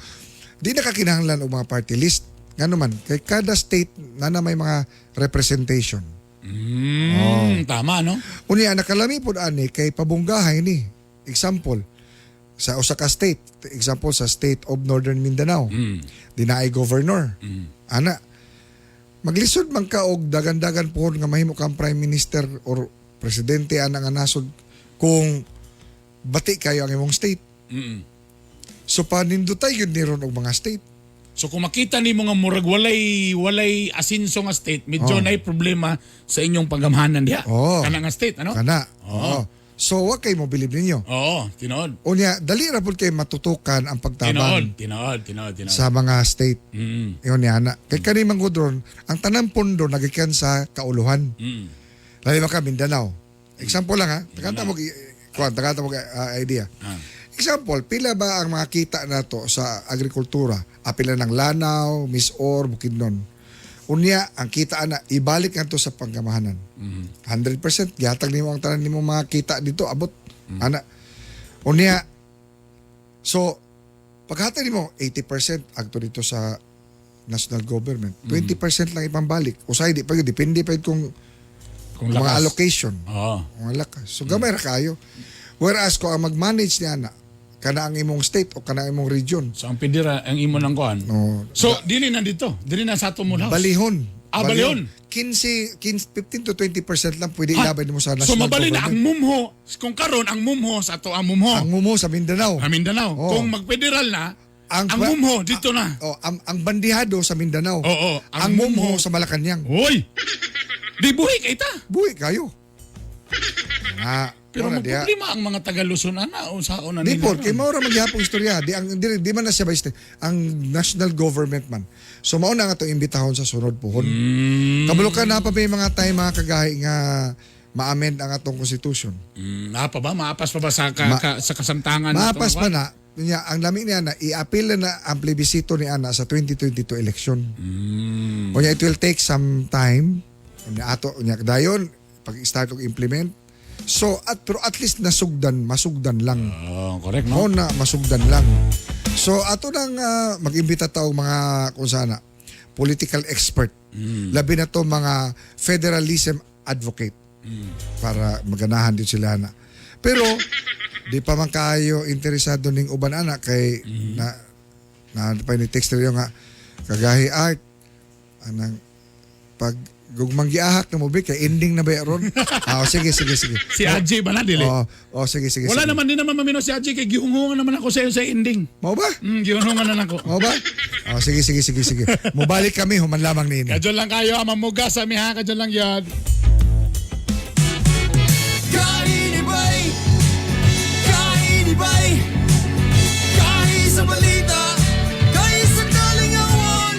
di na kakinahanglan og mga party list. Nga naman, kay kada state na may mga representation. Tama, no? Unya, nakalami po ani kay pabunggahay ni. Example, sa usa ka state, example sa state of Northern Mindanao, dinaay governor. Ana, maglisod man ka og dagan-dagan po nga mahimo kang prime minister or presidente ana nga nasod kung bati kayo ang imong state. So panindutay yun niron og mga state. So kung makita nimo nga murag walay asinso nga state, medyo nay problema sa inyong paggamhanan diha. Kana nga state, ano? Kana. So wa kay mo bilib ninyo. Oo, tinuod. Unya, dali ra pud kay matutukan ang pagtabang Tinuod. sa mga state. Iyon ni ana. Kay kani manggudron, ang tanang pondo nagikan sa kauluhan. Lalo ka Mindanao. Example lang ha. Takanta mo idea. Example, pila ba ang mga kita nato sa agrikultura? Apila ng Lanao, Misor, Bukidnon. Unya, ang kita ana, ibalik nga to sa panggamahanan. 100%, gihatag nimo ang tanan nimo mga kita dito, abot. Ana. Unya, so, paghatag nimo, 80% agto dito sa national government. 20% lang ipambalik. Usay, di pa yun, depende pa yun kung mga lakas. allocation. Mga lakas. So, gamay ra kayo. Whereas, kung ang mag-manage niya na, kana ang imong state o kana ang imong region. So ang pidira ang imo nang kuan. No. So dili na dito, dili na sa ato house. Balihon. Balihon. 15 to 20% lang pwede ilabay mo sa national So mabali na government. ang mumho, kung karon ang mumho sa ato ang mumho. Ang mumho sa Mindanao. Sa Mindanao. Kung magfederal na, ang mumho dito na. Ang bandihado sa Mindanao. Ang mumho sa Malacañang. Hoy. Di buhi kay ta. Buhi kayo. Pero problema ang mga taga Luzon ana unsaon na Di po, kay mao ra magyapong istorya. Di man na siya basta ang national government man. So mao na nga to imbitahon sa sunod puhon. Kabalo ka na pa may mga time mga kagahi nga ma-amend ang atong constitution. Napa ba maapas pa ba sa sa kasamtangan maapas pa na. Nya ang lami niya na i-appeal na ang plebisito ni ana sa 2022 election. Unya it will take some time. Unya ato unya dayon pag-start og implement. So pero at least masugdan lang. Correct no. Na masugdan lang. So ato nang mag-imbita taong mga kung sana political expert. Labi na to mga federalism advocate para maganahan din sila na. Pero di pa man kayo interesado ning uban anak kay na pa ni text rin nga kagahi art anang pag gugmang giahak na mo ba kay ending na ba ron? Sige. Si Ajay ba na dili? Sige. Wala naman din naman mamino si Ajay kay gihunghungan naman ako sa iyo sa ending. Mo ba? Gihunghungan na ako. Mo ba? Sige. Mubalik kami human lamang nini. Kadyon lang kayo mamuga sa mi ha, kadyon lang yun. Kainibay, kahit sa balita, kahit sa kalingawan.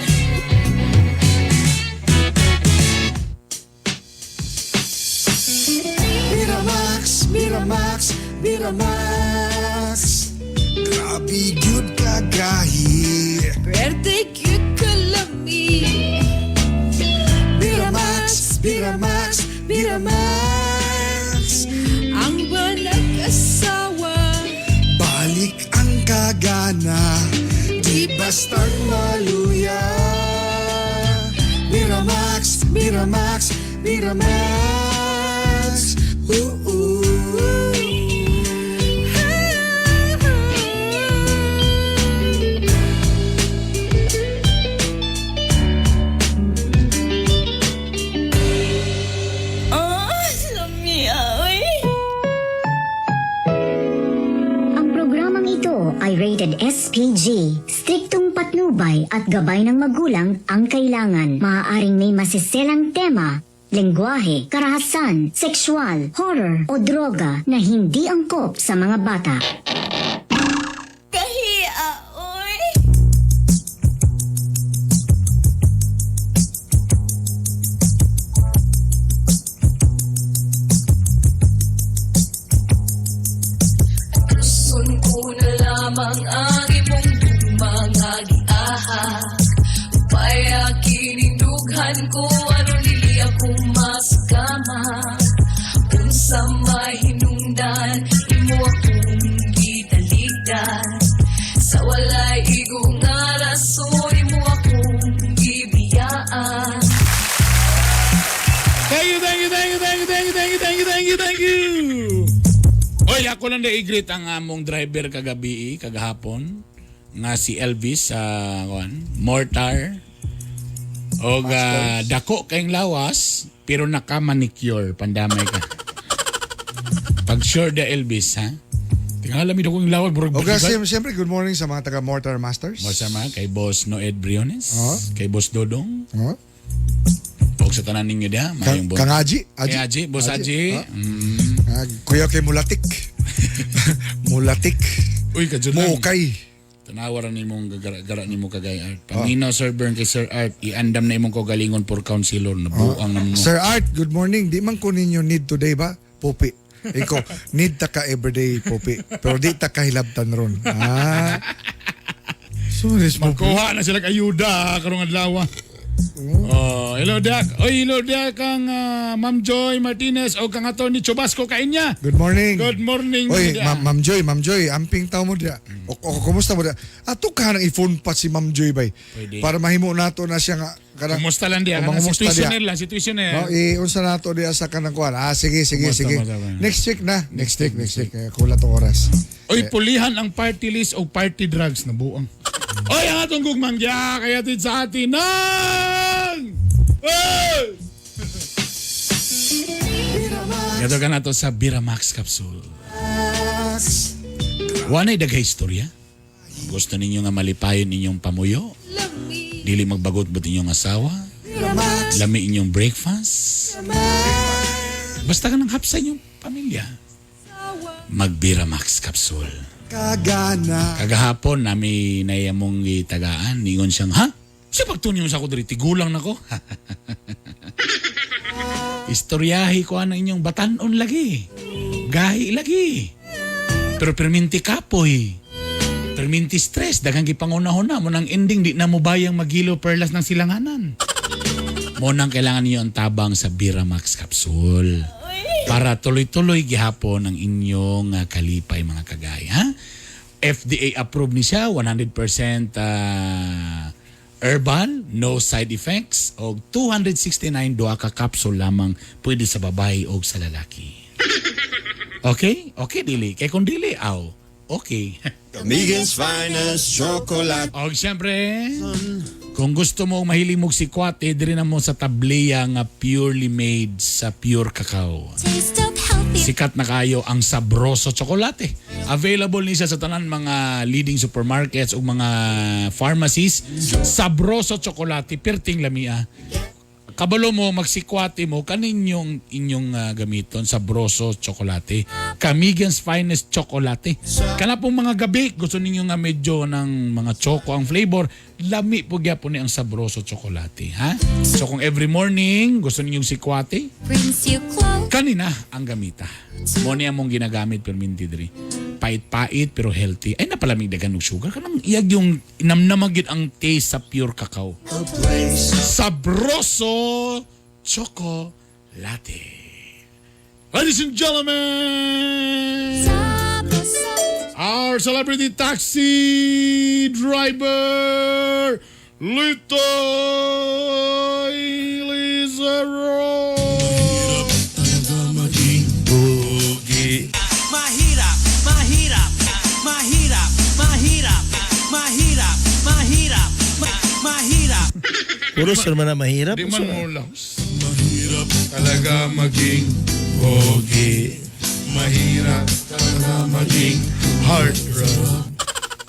Miramax, grabe gyud kagahi. Birthday cute kalami. Miramax, Ang walang asawa. balik ang kagana, di bastang maluya. Miramax, ooh. Healthy, striktong patnubay at gabay ng magulang ang kailangan. Maaaring may masiselang tema, lengguwahe, karahasan, sexual, horror o droga na hindi angkop sa mga bata. Kahiya, oy! Gusto ko na lamang ang imong mga giahak. Upaya kinindughan ko ano nili ako masagama. Unsa may hinungdan, imo akong gitaligdan. Sa walay igong nga rason, imo akong gibiyaan. Thank you. Oy, ako lang na-greet ang among driver kagabi, kagahapon, nga si Elvis sa Mortar. O dako kayong lawas, pero naka-manicure, pandamay ka. Pag sure da Elvis, ha? Tingala mi ko yung lawas, burog Siyempre, good morning sa mga taga Mortar Masters. Masama kay Boss Noed Briones, kay Boss Dodong, o sa tanan ninyo dia, mayong Kang Aji. Kay Aji, Boss Aji. Kuya kay Mulatik. Mulatik. Uy, kadyo lang. Mukay. Tanawaran ni mong gara ni mo kagay Art. Paminaw Sir Bern kay Sir Art, iandam na imong ko galingon for councilor na buang na mo. Sir Art, good morning. Di man ko ninyo need today ba? Pupi. Iko, need ta ka everyday pupi. Pero di ta ka hilabtan ron. Sorry, Magkuha na sila kayuda karong adlaw. Hello Dak. Oy, hello Dak kang Ma'am Joy Martinez o kang Atty. Chubasco kainya. Good morning. Good morning. Oy, Ma'am Joy, amping tao mo dia. O kumusta mo dia? Ato ka nang i-phone pa si Ma'am Joy bay. Pwede. Para mahimo nato na siya nga kanang Kumusta lang dia? Situation nila. No, unsa nato dia sa kanang kuan. Sige. Next week na. Next week. Kulat ang oras. Oy, pulihan ang party list o party drugs na buang. Oy, ang atong gugmangya kaya tid sa atin nang. Oy! Gato ka na to sa Biramax Capsule. Wanay daghay istorya? Gusto ninyo nga malipayon inyong pamuyo? Dili magbagot ba inyong asawa? Lami inyong breakfast? Basta ka nang hapsa inyong pamilya. Mag-Biramax Capsule. Kagahapon nami nayamong itagaan. Ningon siyang, ha? Siya pagtunyo sa ako diri, tigulang na ko. Istoryahi ko ang inyong batanon lagi. Gahi lagi. Pero perminti kapoy. Perminti stress. Dagang gipangunahon na. Munang ending, di na mo bayang magilo perlas ng silanganan. Munang kailangan niyo ang tabang sa Biramax Capsule. Para tuloy-tuloy gihapon ang inyong kalipay mga kagay. Ha? FDA approved ni siya, 100% herbal, no side effects, o 269 duha ka capsule lamang pwede sa babae o sa lalaki. Okay? Okay, dili. Kaya kung dili, okay. Kamigen's finest chocolate. O siyempre, kung gusto mo mahiling mo si Kwate, diri na mo sa tableya nga purely made sa pure cacao. Taste of healthy. Sikat na kayo ang Sabroso Chocolate. Available ni siya sa tanan mga leading supermarkets o mga pharmacies. Sabroso Chocolate, perting lamia. Kabalo mo, magsikwate mo, kaninyong inyong gamiton, Sabroso Chocolate. Kamigen's Finest Chocolate. Kana pong mga gabi, gusto ninyo nga medyo ng mga choco ang flavor, lami po gyapon ni ang Sabroso Chocolate. Ha? So kung every morning, gusto ninyong sikwate, Brings you close. kanina ang gamita. Mo niya mong ginagamit pero mintidri. Pait-pait pero healthy. Ay napalamig dagan ng sugar. Kanang iyag yung namnamagid ang taste sa pure cacao. Sabroso Choco Latte. Ladies and gentlemen, Sabroso. our celebrity taxi driver, Litoy Lizaro. Puro sir man na mahirap. Di man mo lang. Mahirap talaga maging pogi. Mahirap talaga maging heartthrob.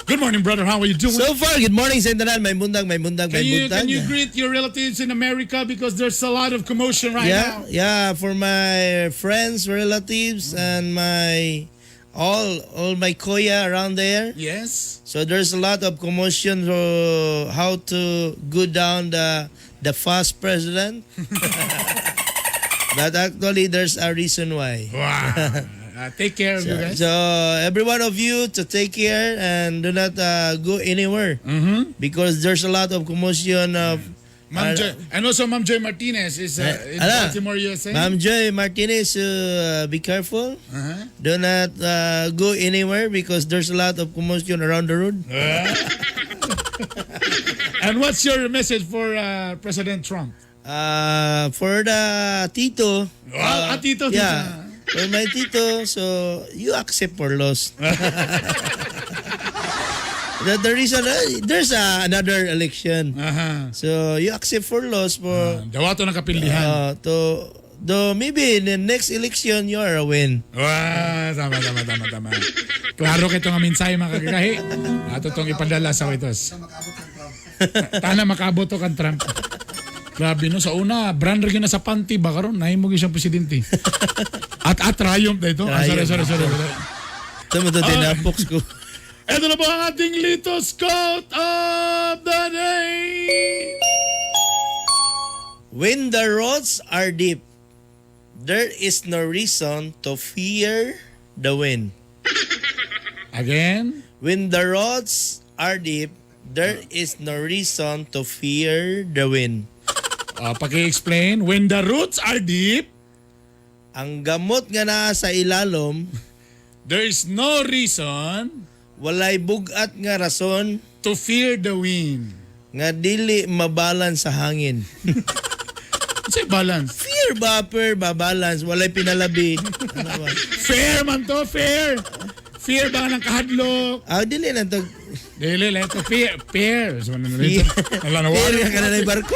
Good morning, brother. How are you doing? So far, good morning sa Intanan. May bundag. Can you greet your relatives in America because there's a lot of commotion right now? Yeah, for my friends, relatives, and my all my koya around there. Yes. So there's a lot of commotion for how to go down the fast president. But actually, there's a reason why. Wow. Take care of you guys. So every one of you to take care and do not go anywhere because there's a lot of commotion of. Ma'am Joy, and also Ma'am Joy Martinez is in Baltimore, USA. Ma'am Joy Martinez, be careful. Do not go anywhere because there's a lot of commotion around the road. And what's your message for President Trump? For the tito. Tito. Yeah. For my tito, so you accept for loss. The reason there's another election. So you accept for loss for dawato ng kapildihan. To maybe in the next election you are a win. Tama. Klaro kito nga minsay mga kagahi. Ato tong ipadala sa witos. Tana makabot to kan Trump. Grabe no, sa una, brand rin na sa panty ba karon nahimo gyud siyang presidente. At triumph dito. Sorry. Tama to tinapox ko. Ito na po ang ating Litos Quote of the Day. When the roads are deep, there is no reason to fear the wind. Again? When the roads are deep, there is no reason to fear the wind. Paki-explain. When the roots are deep, ang gamot nga naa sa ilalom, there is no reason walay bugat nga rason to fear the wind. Nga dili mabalance sa hangin. Say balance. Fear ba, balance, walay pinalabi. Fair man to, fair. Fear ba ng kahadlok? Dili na to. Dili lang to. Fair. So, Fear ka na barko?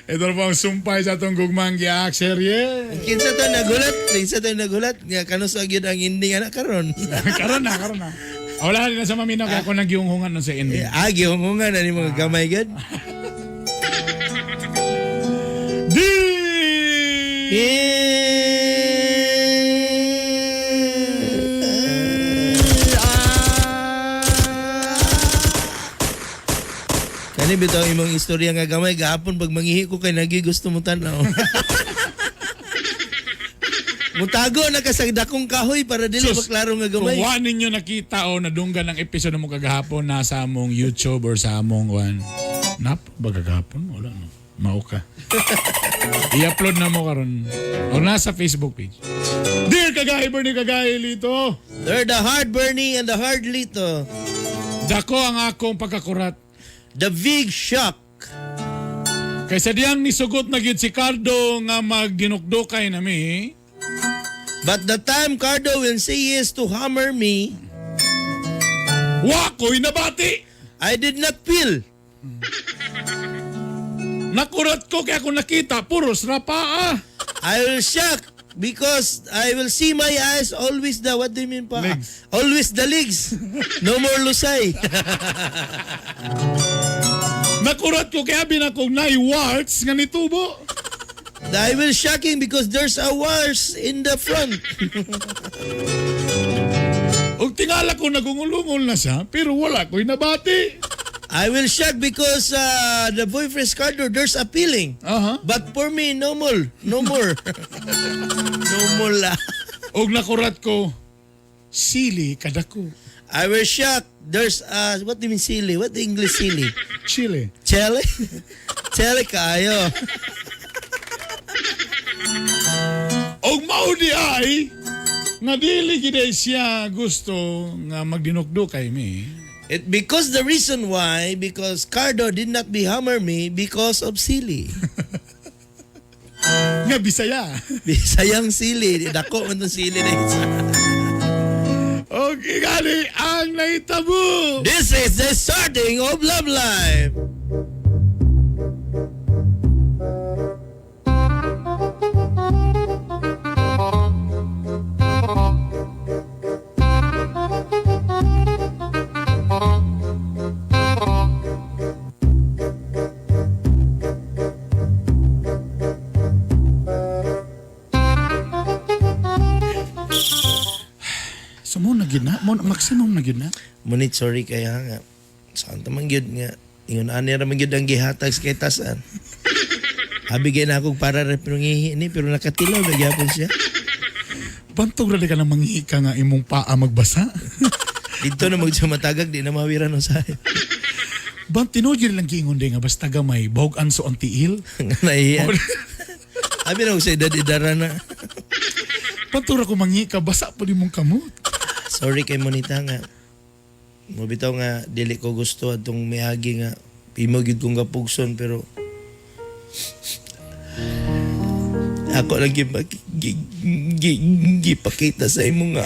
Ito na po ang sumpay sa itong gugmang giak serye. Kinsa to nagulat. Nga kanusag yun ang ending anak karon. karon na. Wala rin na sa maminaw kaya ako nagyunghungan nun sa ending. Gihunghungan na ni mga gamay gad. Kani bitaw imong istorya nga gamay gahapon pag mangihi ko kay nagi gusto mo tanaw. Mutago na ka sa dakong kahoy para dili maklaro nga gamay. Kung wa ninyo nakita o nadunggan ang episode mo kagahapon nasa among YouTube or sa among ba kagahapon? Wala no. Mao ka. I-upload na mo karon o nasa Facebook page. Dear Kagahi Bernie Kagahi Lito. They're the hard Bernie and the hard Lito. Dako ang akong pagkakurat. The big shock. Kaysa diyang nisugot na gyud si Cardo nga magdinukdukay nami. But the time Cardo will say yes to hammer me, wa ko'y nabati. I did not feel. Nakurat ko kaya kung nakita, puros rapaa. I will shock because I will see my eyes always what do you mean pa? Legs. Always the legs. No more lusay. Nakurat ko kaya binakong warts nga nitubo. I will shocking because there's a wars in the front. Og tingala ko nagungulungol na siya, pero wala ko'y nabati. I will shock because the boyfriend's Cardo, there's a feeling. But for me, no more. No more. No more la. Og nakurat ko, sili kadako. I will shock. There's what do you mean sili? What the English sili? Chile. Chile? Chile kayo. Og mao di ay nga dili gid siya gusto nga magdinukdukay mi. Because the reason why, because Cardo did not hammer me because of sili. Nga Bisaya. Bisayang sili. Dako man itong sili na isa. Okay, gali ang naitabo. This is the starting of Love Life. maximum na gyud na. Munit sorry kaya nga. Saan tamang gyud nga. Ingon ani ra man gyud ang gihatag sa kay tasan. Habigay na ako para reprongihi ni pero nakatilaw na gyapon siya. Bantog ra ka na manghihi ka nga imong paa magbasa. Dito na magsa matagag di na mawira no sa. Bang tinuod gyud lang giingon di nga basta gamay bawg anso ang tiil. Nahiya. Abi na ko sa edad idara na. Bantog ra ko manghihi ka basa pa di mong kamot. Sorry kay Monita nga. Mabitaw nga dili ko gusto atong miagi nga imo gyud kong gapugson pero ako lang gipakita sa imo nga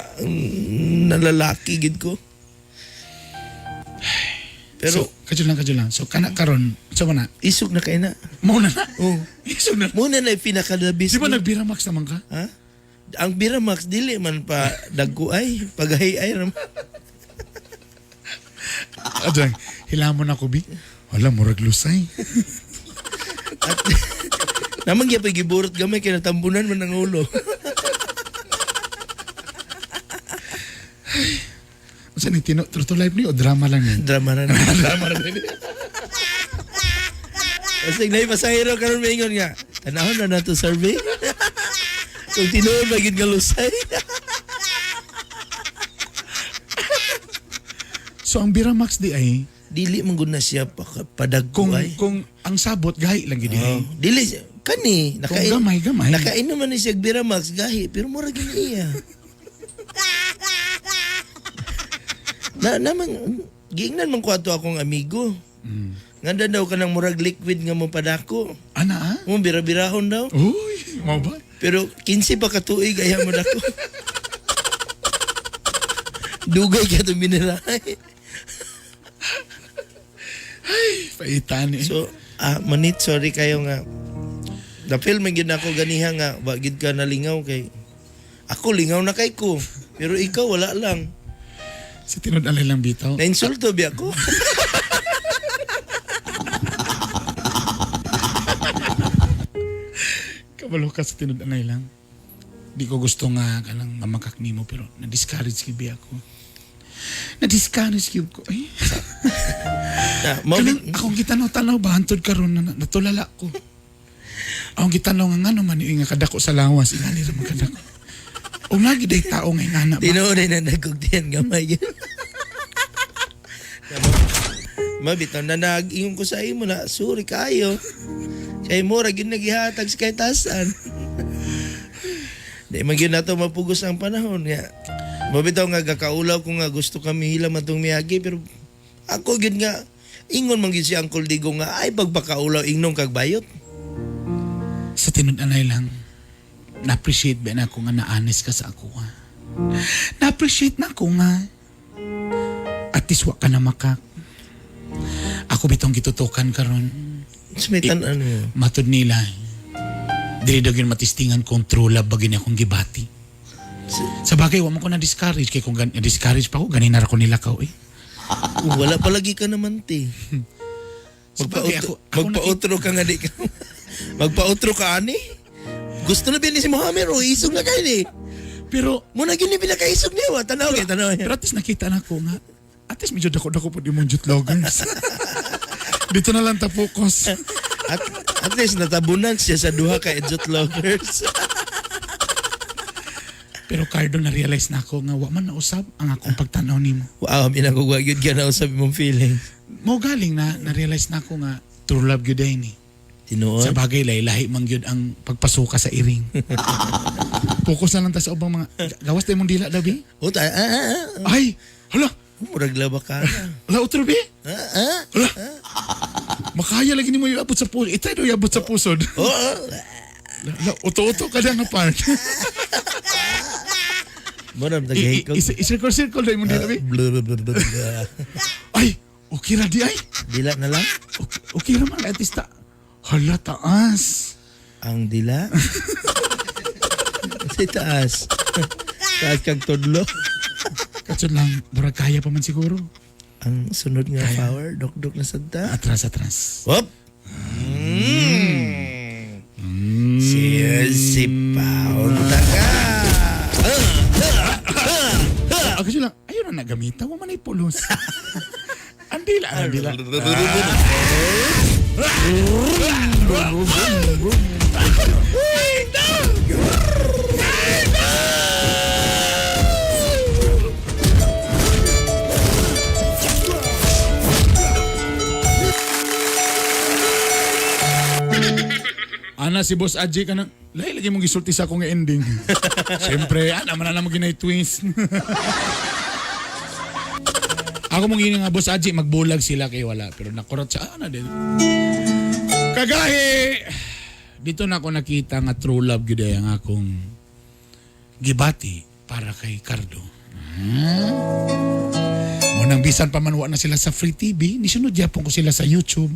nalalaki gid ko. Pero kadyo lang. So kana karon, so na isog na kay na. Mo na. Oh, isog na. Mo na pinakadabis. Di ba nagbiramax naman ka? Ha? Ang Biramax dili man pa dagkuay, paghay-ay ra. Adjang, hilamon ako bi. Wala murag lusay. At namang gyapon giburot gamay kay natambunan man ang ulo. Unsa ni True to Life ni o drama lang ni? Drama na. Drama na din. Kasi nay pasahero karon maingon nga. Tanahon na nato survey. Kung tinuod magid nga lusay. So ang Biramax di ay dili man gud na siya padagkuay. Kung ang sabot gahi lang gid ay. Dili siya kani gamay. Nakainom man ni siya Biramax gahi pero mura gid iya. naman giingnan man ko ato akong amigo. Nganda daw kanang murag liquid nga mo padako. Ana Mo bira-birahon daw. Uy, mo ba? Pero 15 pa katuig ayaw mo dako. Dugay ka to minerahay. Ay, paitan eh. So, manit sorry kayo nga. Na-feel man gyud ako ganiha nga wa gid ka nalingaw kay ako lingaw na kay ko. Pero ikaw wala lang. Sa tinud-alay lang bitaw. Na-insulto bi ako. Kabalo ka sa tinud-alay lang. Di ko gusto nga kanang mamakak nimo pero na-discourage gyud ako. Na-discourage gyud ko. Ay. Akong gitanaw-tanaw ba hantod karon na natulala ko. Akong gitanaw nga ngano man nga kadako sa lawas inani ra magkadako. O lagi day tao nga ingana ba? Tinuod na nagkugtian gamay gyud. Mabitaw na nag-ingon ko sa imo na sorry kayo. Kay mura gyud nagihatag sa kay tasan. Di man gyud nato mapugos ang panahon nga. Mabitaw nga gakaulaw ko nga gusto kami hilam atong miyagi pero ako gyud nga ingon man gyud si Uncle Digo nga ay pagpakaulaw ingnon kag bayot. Sa tinud-anay lang na-appreciate ba na ako nga na-honest ka sa ako ha. Na-appreciate na ako nga at least wa ka na makak. Ako bitong gitutukan karon. Smitan ano? Matod nila. Dili daw yun matistingan kung true love bagay niya akong gibati. Sa bagay, wa man ko na-discourage. Kaya kung discourage pa ako, ganin na ko nila ka eh. Wala palagi ka naman te. Magpa-outro ka nga di ka. Magpa-outro ka ani? Gusto na ni si Mohamed o isog na kayo ni. Pero, muna gini pinakaisog niya. Tanaw kayo, tanaw. Pero at least nakita na ko nga. At least medyo dako-dako po di mong jutlogers. Dito na lang ta focus. At least natabunan siya sa duha ka jutlogers. Pero Cardo, na-realize na ako nga wa man nausab ang akong pagtanaw nimo. Wow, minagugwag yun ka nausab mong feeling. Mo galing na-realize na ako nga true love yun ay ni. Tinuod? Sa bagay, lahi man yun ang pagpasuka sa iring. Focus na lang ta sa ubang mga gawas tayo mong dila daw, bi? Ay! Hala! Murag laba ka. Hala, utro, bi? Hala! Makaya lagi ni mo yung abot sa puso. Itay daw yung abot sa pusod. Uto-uto ka na nga part. Maram tagay ko. Circle daw yung mong dila, bi? Ay! Okay ra di ay? Dila na lang? Okay naman, artista. Hala, taas. Ang dila? Si taas. Taas kang tudlo. Katsod lang, murag kaya pa man siguro. Ang sunod nga kaya. Power, dok-dok na sadta. Atras. Wop! Sisipaw. Taka! Kasi lang, ayun gamita mo man pulos. Andila. Ana si Boss Aji ka na, lagi mong gisulti sa akong ending. Siyempre, man na mo ginay twins. Ako mong gini nga Boss Aji, magbulag sila kay wala. Pero nakurot sa ana din. Kagahi, dito na ako nakita nga true love gyud ang akong gibati para kay Cardo. Munang bisan pa man wa na sila sa Free TV, nisunod yapon ko sila sa YouTube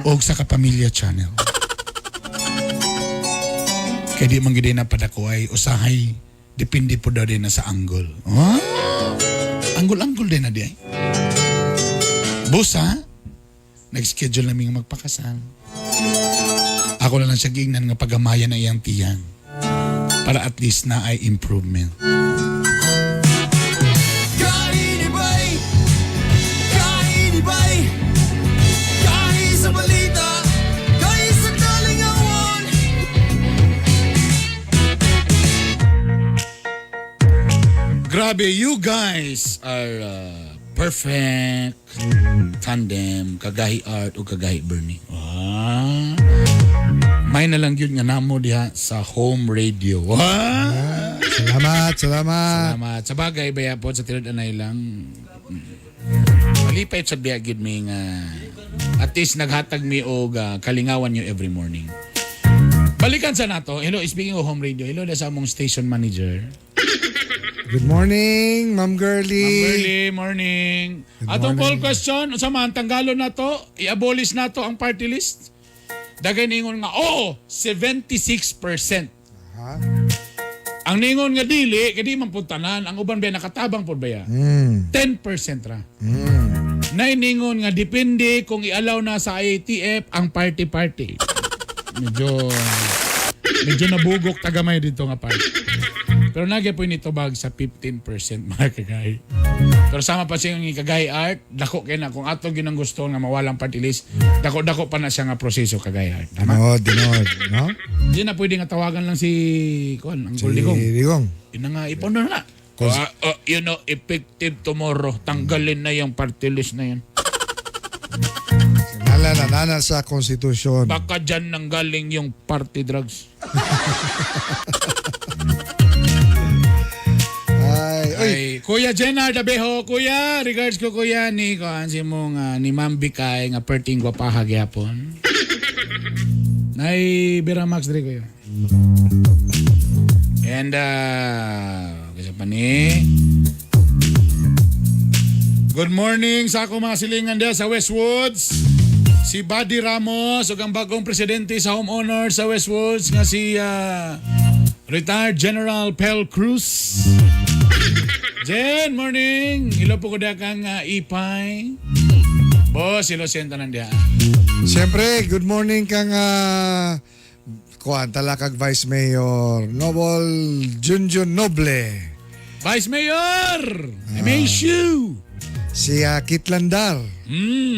o sa Kapamilya Channel. Kaya di man gid na padako ay usahay depende po daw din na sa angle. Angle din na di ay. Busa, nag-schedule namin magpakasal. Ako na lang siya gignan nga pagamayan na iyang tiyan para at least na ay improvement. Kainibay, kahi sa balita, kahi sa kalingawan. Grabe, you guys are perfect tandem, kagahi Art o kagahi Bernie. May na lang yun nga namo diha sa home radio. Salamat. Sa bagay, baya po sa tinod anay lang. Malipay sa biya gid mi nga at least naghatag mi og kalingawan nyo every morning. Balikan sa nato. Hello, speaking of home radio. Hello sa among station manager. Good morning, Ma'am Girlie. Morning. Good Atong morning. poll question, unsa man tanggalon nato, i-abolish nato ang party list? Dagay ningon nga, 76%. Ang ningon nga dili, kadi man pud tanan, ang uban ba nakatabang pud ba ya? 10% ra. Nay ningon nga depende kung i-allow na sa IATF ang party. Medyo nabugok tagamay dito nga party. Pero nagya po nito bag sa 15% mga kagay. Pero sama pa siya ng kagay Art, dako kay na kung ato ginang gusto nga mawalang party list, dako pa na siya nga proseso kagay Art. Tama? Dinod, no? Hindi na pwede nga tawagan lang si ang Si Digong. Digong. Ina nga ipon na. Effective tomorrow. Tanggalin na yung party list na yan. Nana sa konstitusyon. Baka dyan nang galing yung party drugs. Ay, Kuya Jenard Abejo, Kuya, regards ko Kuya ni si mong ni Ma'am Bikay nga perting gwapaha gyapon. Nay Biramax diri Kuya. And kasi pa ni good morning sa ako mga silingan diya sa Westwoods. Si Buddy Ramos ug ang bagong presidente sa homeowner sa Westwoods nga si retired General Pel Cruz. Jen, morning. Hello po ko da kang Ipay. Boss, hello senta nandiya. Siyempre, good morning kang talakag Vice Mayor Junjun Noble. Vice Mayor! I miss you! Si Kit Landar.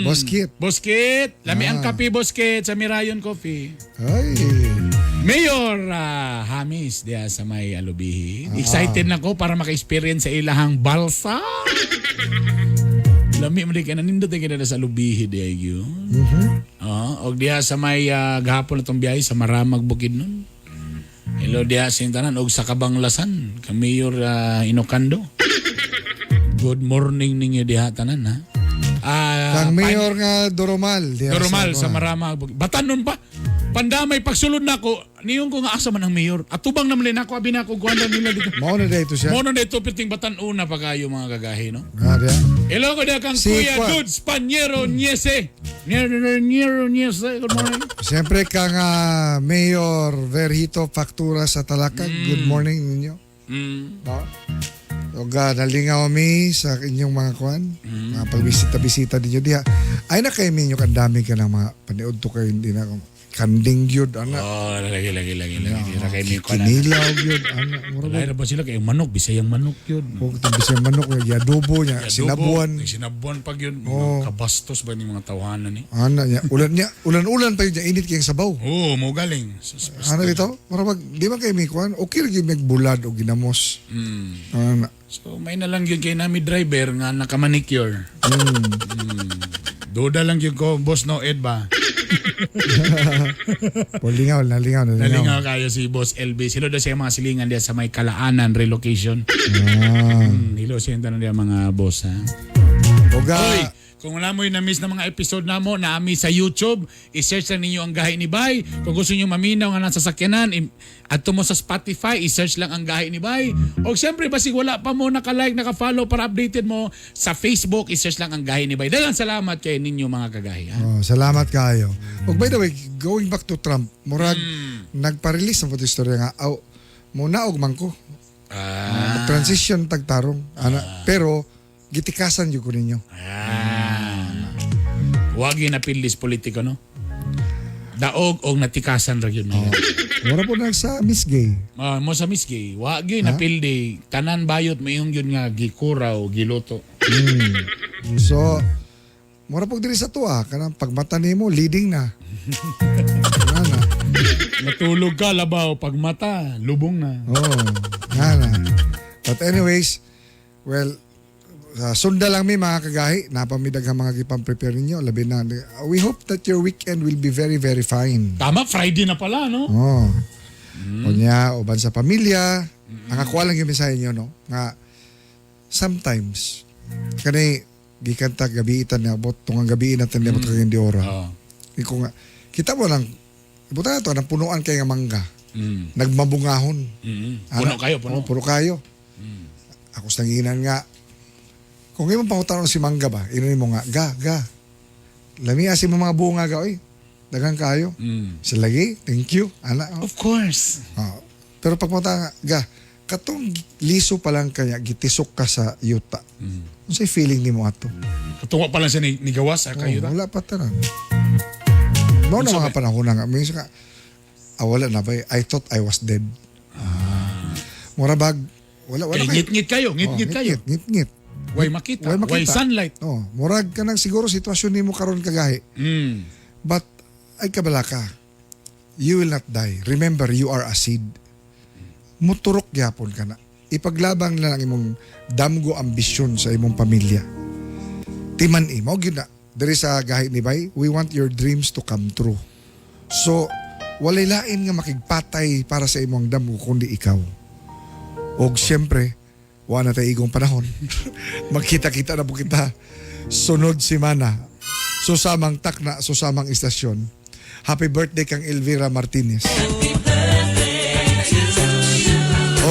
Boss Kit. Boss Kit. Lami ang kape, Boss Kit, sa Mirayon Coffee. Ay. Mayor Hamis diya sa may Alubihi. Excited na ko para maka-experience sa ilahang balsa. Lami mo di ka nanindot ka na sa Alubihi diya yun. Og diya sa may gahapon na itong biyahe sa Maramag Bukid nun. Hello diya sa tanan og sa Kabanglasan. Kang Mayor Inokando. Good morning ninyo diha tanan ha. Kang Mayor nga Doromal. Doromal sa Maramag Bukid. Batanon pa. Pandamay pagsulod na ko, niyon ko nga asa man ang mayor. At tubang naman din ako, abi na ako, guwanda nila dito. Mao na dito siya. Mao na dito, piting batan-una pa kayo mga gagahi, no? Diya. Hello ko diya kang Kuya Dudes Panyero Niese. Niero Niese, good morning. Siyempre kang Mayor Verhito Factura sa Talakag. Good morning ninyo. No? Og nalingaw mi sa inyong mga kuan, mga pagbisita-bisita ninyo diha. Ay na kay minyo kan dami ka ng mga paniud to kayo hindi na kanding yun, ana. Oh, lagi. Kira kay mi ko na. Kinilaw yun, ana. Mura ba? Wala ba sila kay manok, bisayang manok yun. Huwag ito bisang manok, yadubo niya, sinabuan. Sinabuan pag yun. Oh. Kabastos ba ni mga tawanan ni? Ana niya, ulan pa yun niya, init kayong sabaw. Oo, mo galing. Ano dito? Mura ba, di ba kayo may kuhan? Okay rin yung magbulad o ginamos. Ana. So, may na lang yun kay nami driver nga nakamanicure. Duda lang yun ko, boss no Ed ba? Lingaw. Nalingaw kayo si Boss LB. Silo daw siya mga silingan diya sa may Kalaanan relocation. Hilo siya yung diya mga boss ha. Oga. Hoy, kung wala mo yung na-miss na mga episode na mo, naami sa YouTube, i-search lang ninyo ang Gahi ni Bay. Kung gusto nyo maminaw nga nasa sakyanan, adto mo sa Spotify, i-search lang ang Gahi ni Bay. O siyempre, basig wala pa mo naka-like, naka-follow para updated mo sa Facebook, i-search lang ang Gahi ni Bay. Dalang salamat kay ninyo mga kagahi. Ha? Oh, salamat kayo. Oh, by the way, going back to Trump, murag nagpa-release ng fotoistorya nga, muna og man ko. Transition tagtarong. Pero, gitikasan yun ko ninyo. Huwag yun napilis politiko, no? Daog o natikasan ra yun. Mura po na sa Miss Gay. Mo sa Miss Gay. Huwag yun napildi. Tanan bayot, mayong yun nga gikuraw, giloto. So, mura po diri sa tuwa. Kanang pagmata nimo leading na. Nana. Natulog ka, labaw. Pagmata, lubong na. Nana. But anyways, well, sunda lang mi mga kagahi, napamidag ang mga gipang-prepare ninyo, labi na. We hope that your weekend will be very, very fine. Tama, Friday na pala, no? Kunya, uban sa pamilya, ang ako lang yung mensahe nyo, no? Nga, sometimes, kanay, gikanta gabiitan na, bot, tungang gabiin natin na bot kaging di ora. Iko nga, kita mo lang, ibutan na ito, nang punuan kayo ng mangga. Nagmabungahon. Puno kayo. Ako sa nanginan nga, kung ngayon pangutanong si Mangga ba, inunin mo nga, ga. Lamiasin mo mga bunga ga, oy. Dagang kayo. Silagi, thank you. Of course. Pero pag nga, ga, katong liso pa lang kanya, gitisok ka sa yuta. Ano sa'y feeling ni mo ato? Katunga pa lang siya ni gawas, kayo ta? Wala pa tanan. Noon na mga panahon na nga, minsan ka, wala na ba, I thought I was dead. Murabag, wala kayo. Ngit-ngit kayo. Ngit-ngit. Way makita. Way sunlight. Murag ka ng siguro sitwasyon ni mo karon kagahi. But, ay kabala ka. You will not die. Remember, you are a seed. Muturok gyapon ka na. Ipaglabang lang ang imong damgo ambisyon sa imong pamilya. Timan mo, yun na. Dari sa gahi ni Bay, we want your dreams to come true. So, walay lain nga makigpatay para sa imong damgo kundi ikaw. Og siyempre, wala na tayo igong panahon. Magkita-kita na po kita. Sunod simana. Susamang takna, susamang istasyon. Happy birthday kang Elvira Martinez.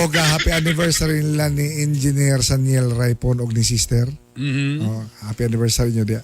Oga, happy anniversary nila ni Engineer Saniel Raipon og ni Sister. Happy anniversary nyo dia.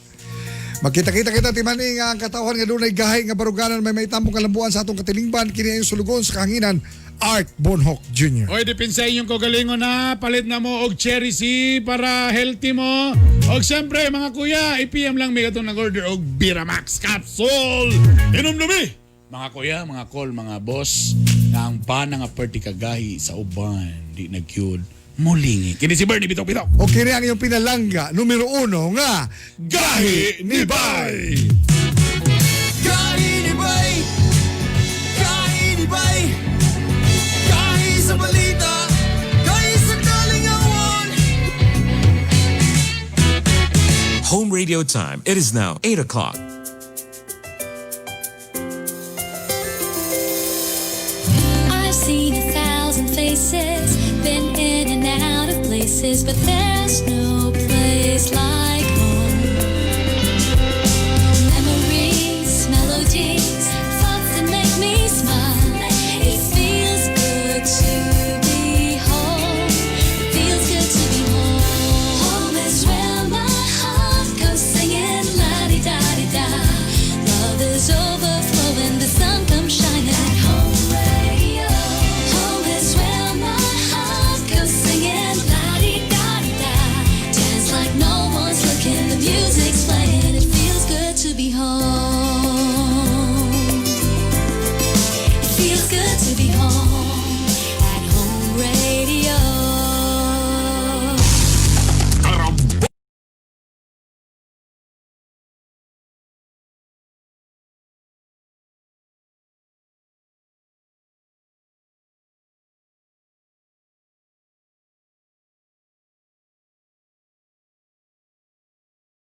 Magkita-kita kita timani nga ang katawhan nga dunay gahay nga baruganan may tambong kalambuan sa atong katilingban kini ang sulugon sa kahanginan. Art Bonhoc Jr. Oy, dipinsa inyong kagalingon na. Palit na mo og Cherry C para healthy mo. Og siyempre, mga kuya, i-PM lang may katong nag-order og Biramax Capsule. Inom dumi! Mga kuya, mga call, mga boss, na ang bana nga perti kagahi sa uban, di nag-cute. Mulingi. Kini si Bernie Bitok-Bitok. O kini ang iyong pinalangga, numero 1 nga, Gahi ni Bay! Gahi ni Bay! Gahi ni Bay! Gahi sa balita! Gahi sa kalingawan! Home radio time. It is now 8 o'clock. I've seen 1,000 faces, been in and out of places, but there's no